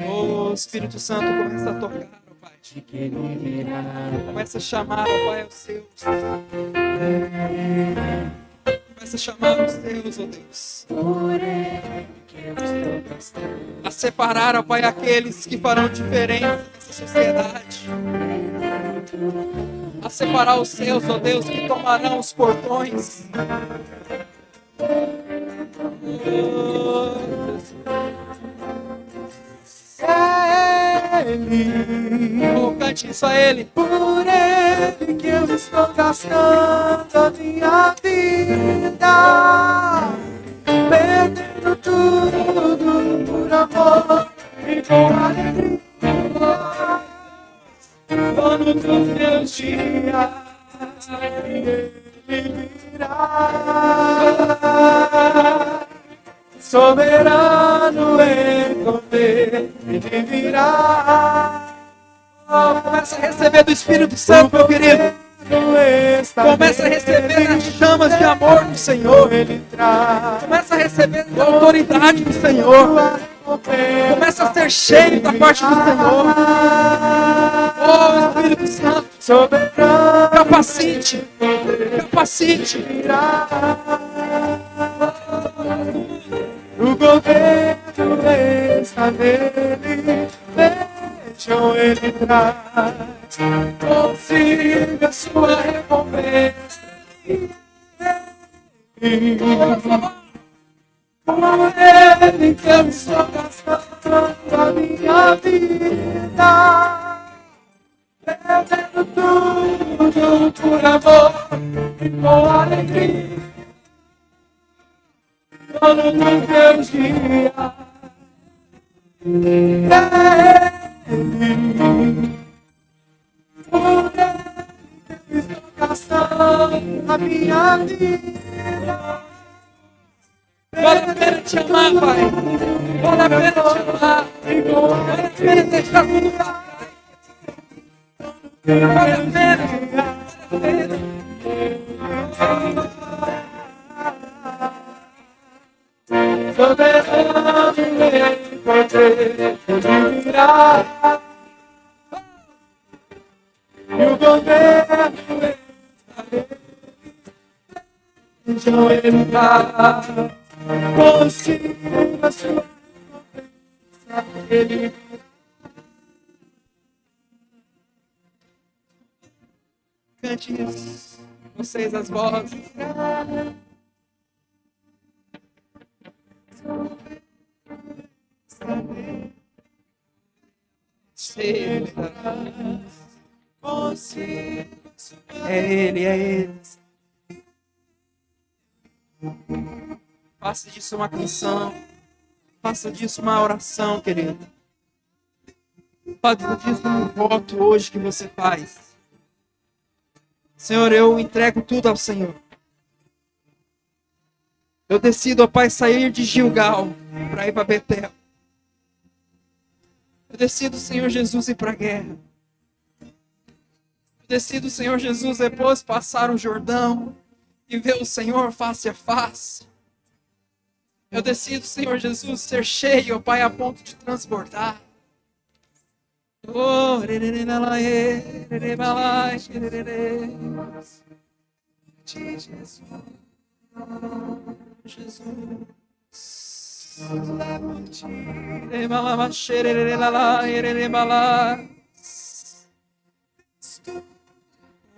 Oh, Espírito Santo, começa a tocar, ó Pai. De que Ele virá. Começa a chamar, ó Pai, os seus. Começa a chamar os seus, ó Deus. Por Ele que eu estou gastando. A separar, ó Pai, aqueles que farão diferença nessa sociedade. A separar os seus, ó Deus, que tomarão os portões. É Ele, Oh, cante isso a Ele. por Ele que eu estou gastando a minha vida, perdendo tudo por amor e com alegria. Dono dos meus dias, Ele virá. Soberano em poder, Ele virá. Começa a receber do Espírito Santo, meu querido. Começa a receber as chamas de amor do Senhor. Ele traz. Começa a receber a autoridade do Senhor. Começa a ser cheio da parte do Senhor. Oh, Espírito Santo, Soberano capacite, capacite. o governo está nele, vejam ele traz, consiga sua recompensa. Por ele que eu estou gastando a minha vida, perdendo tudo por amor e com alegria. Dono dos meus dias, é Ele. Por Ele que eu estou gastando a minha vida. Vale a pena te amar, Pai. Vale a pena te amar. Vale a pena deixar tudo pra trás. Vale a pena. Vale a pena. Soberano em poder, Ele virá. E o governo está nele, vejam ele traz, consiga sua recompensa. Ele Cante isso. Vocês as vozes. Ele consiga sua É Ele, é Ele. Faça disso uma canção. Faça disso uma oração, querido. Faça disso um voto hoje que você faz. Senhor, eu entrego tudo ao Senhor. Eu decido, ó Pai, sair de Gilgal para ir para Betel. Eu decido, Senhor Jesus, ir para a guerra. Eu decido, Senhor Jesus, depois passar o Jordão e ver o Senhor face a face. Eu decido, Senhor Jesus, ser cheio, ó Pai, a ponto de transbordar. Oh, Jesus.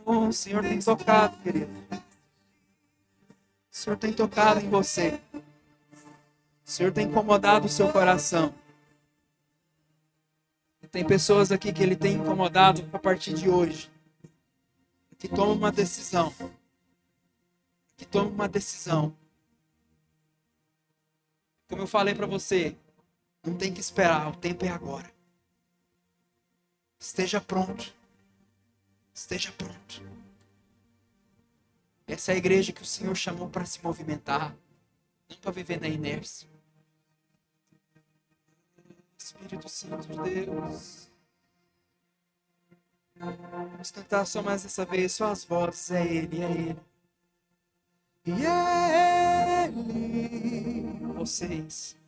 Oh, o Senhor tem tocado, querido. O Senhor tem tocado em você. O Senhor tem incomodado o seu coração. E tem pessoas aqui que Ele tem incomodado a partir de hoje. Que tomam uma decisão. Que tomam uma decisão. Como eu falei para você, não tem que esperar, o tempo é agora. Esteja pronto. Esteja pronto. Essa é a igreja que o Senhor chamou para se movimentar, não para viver na inércia. Espírito Santo de Deus. Vamos cantar só mais essa vez, só as vozes. É Ele, é Ele. e Ele. Vocês.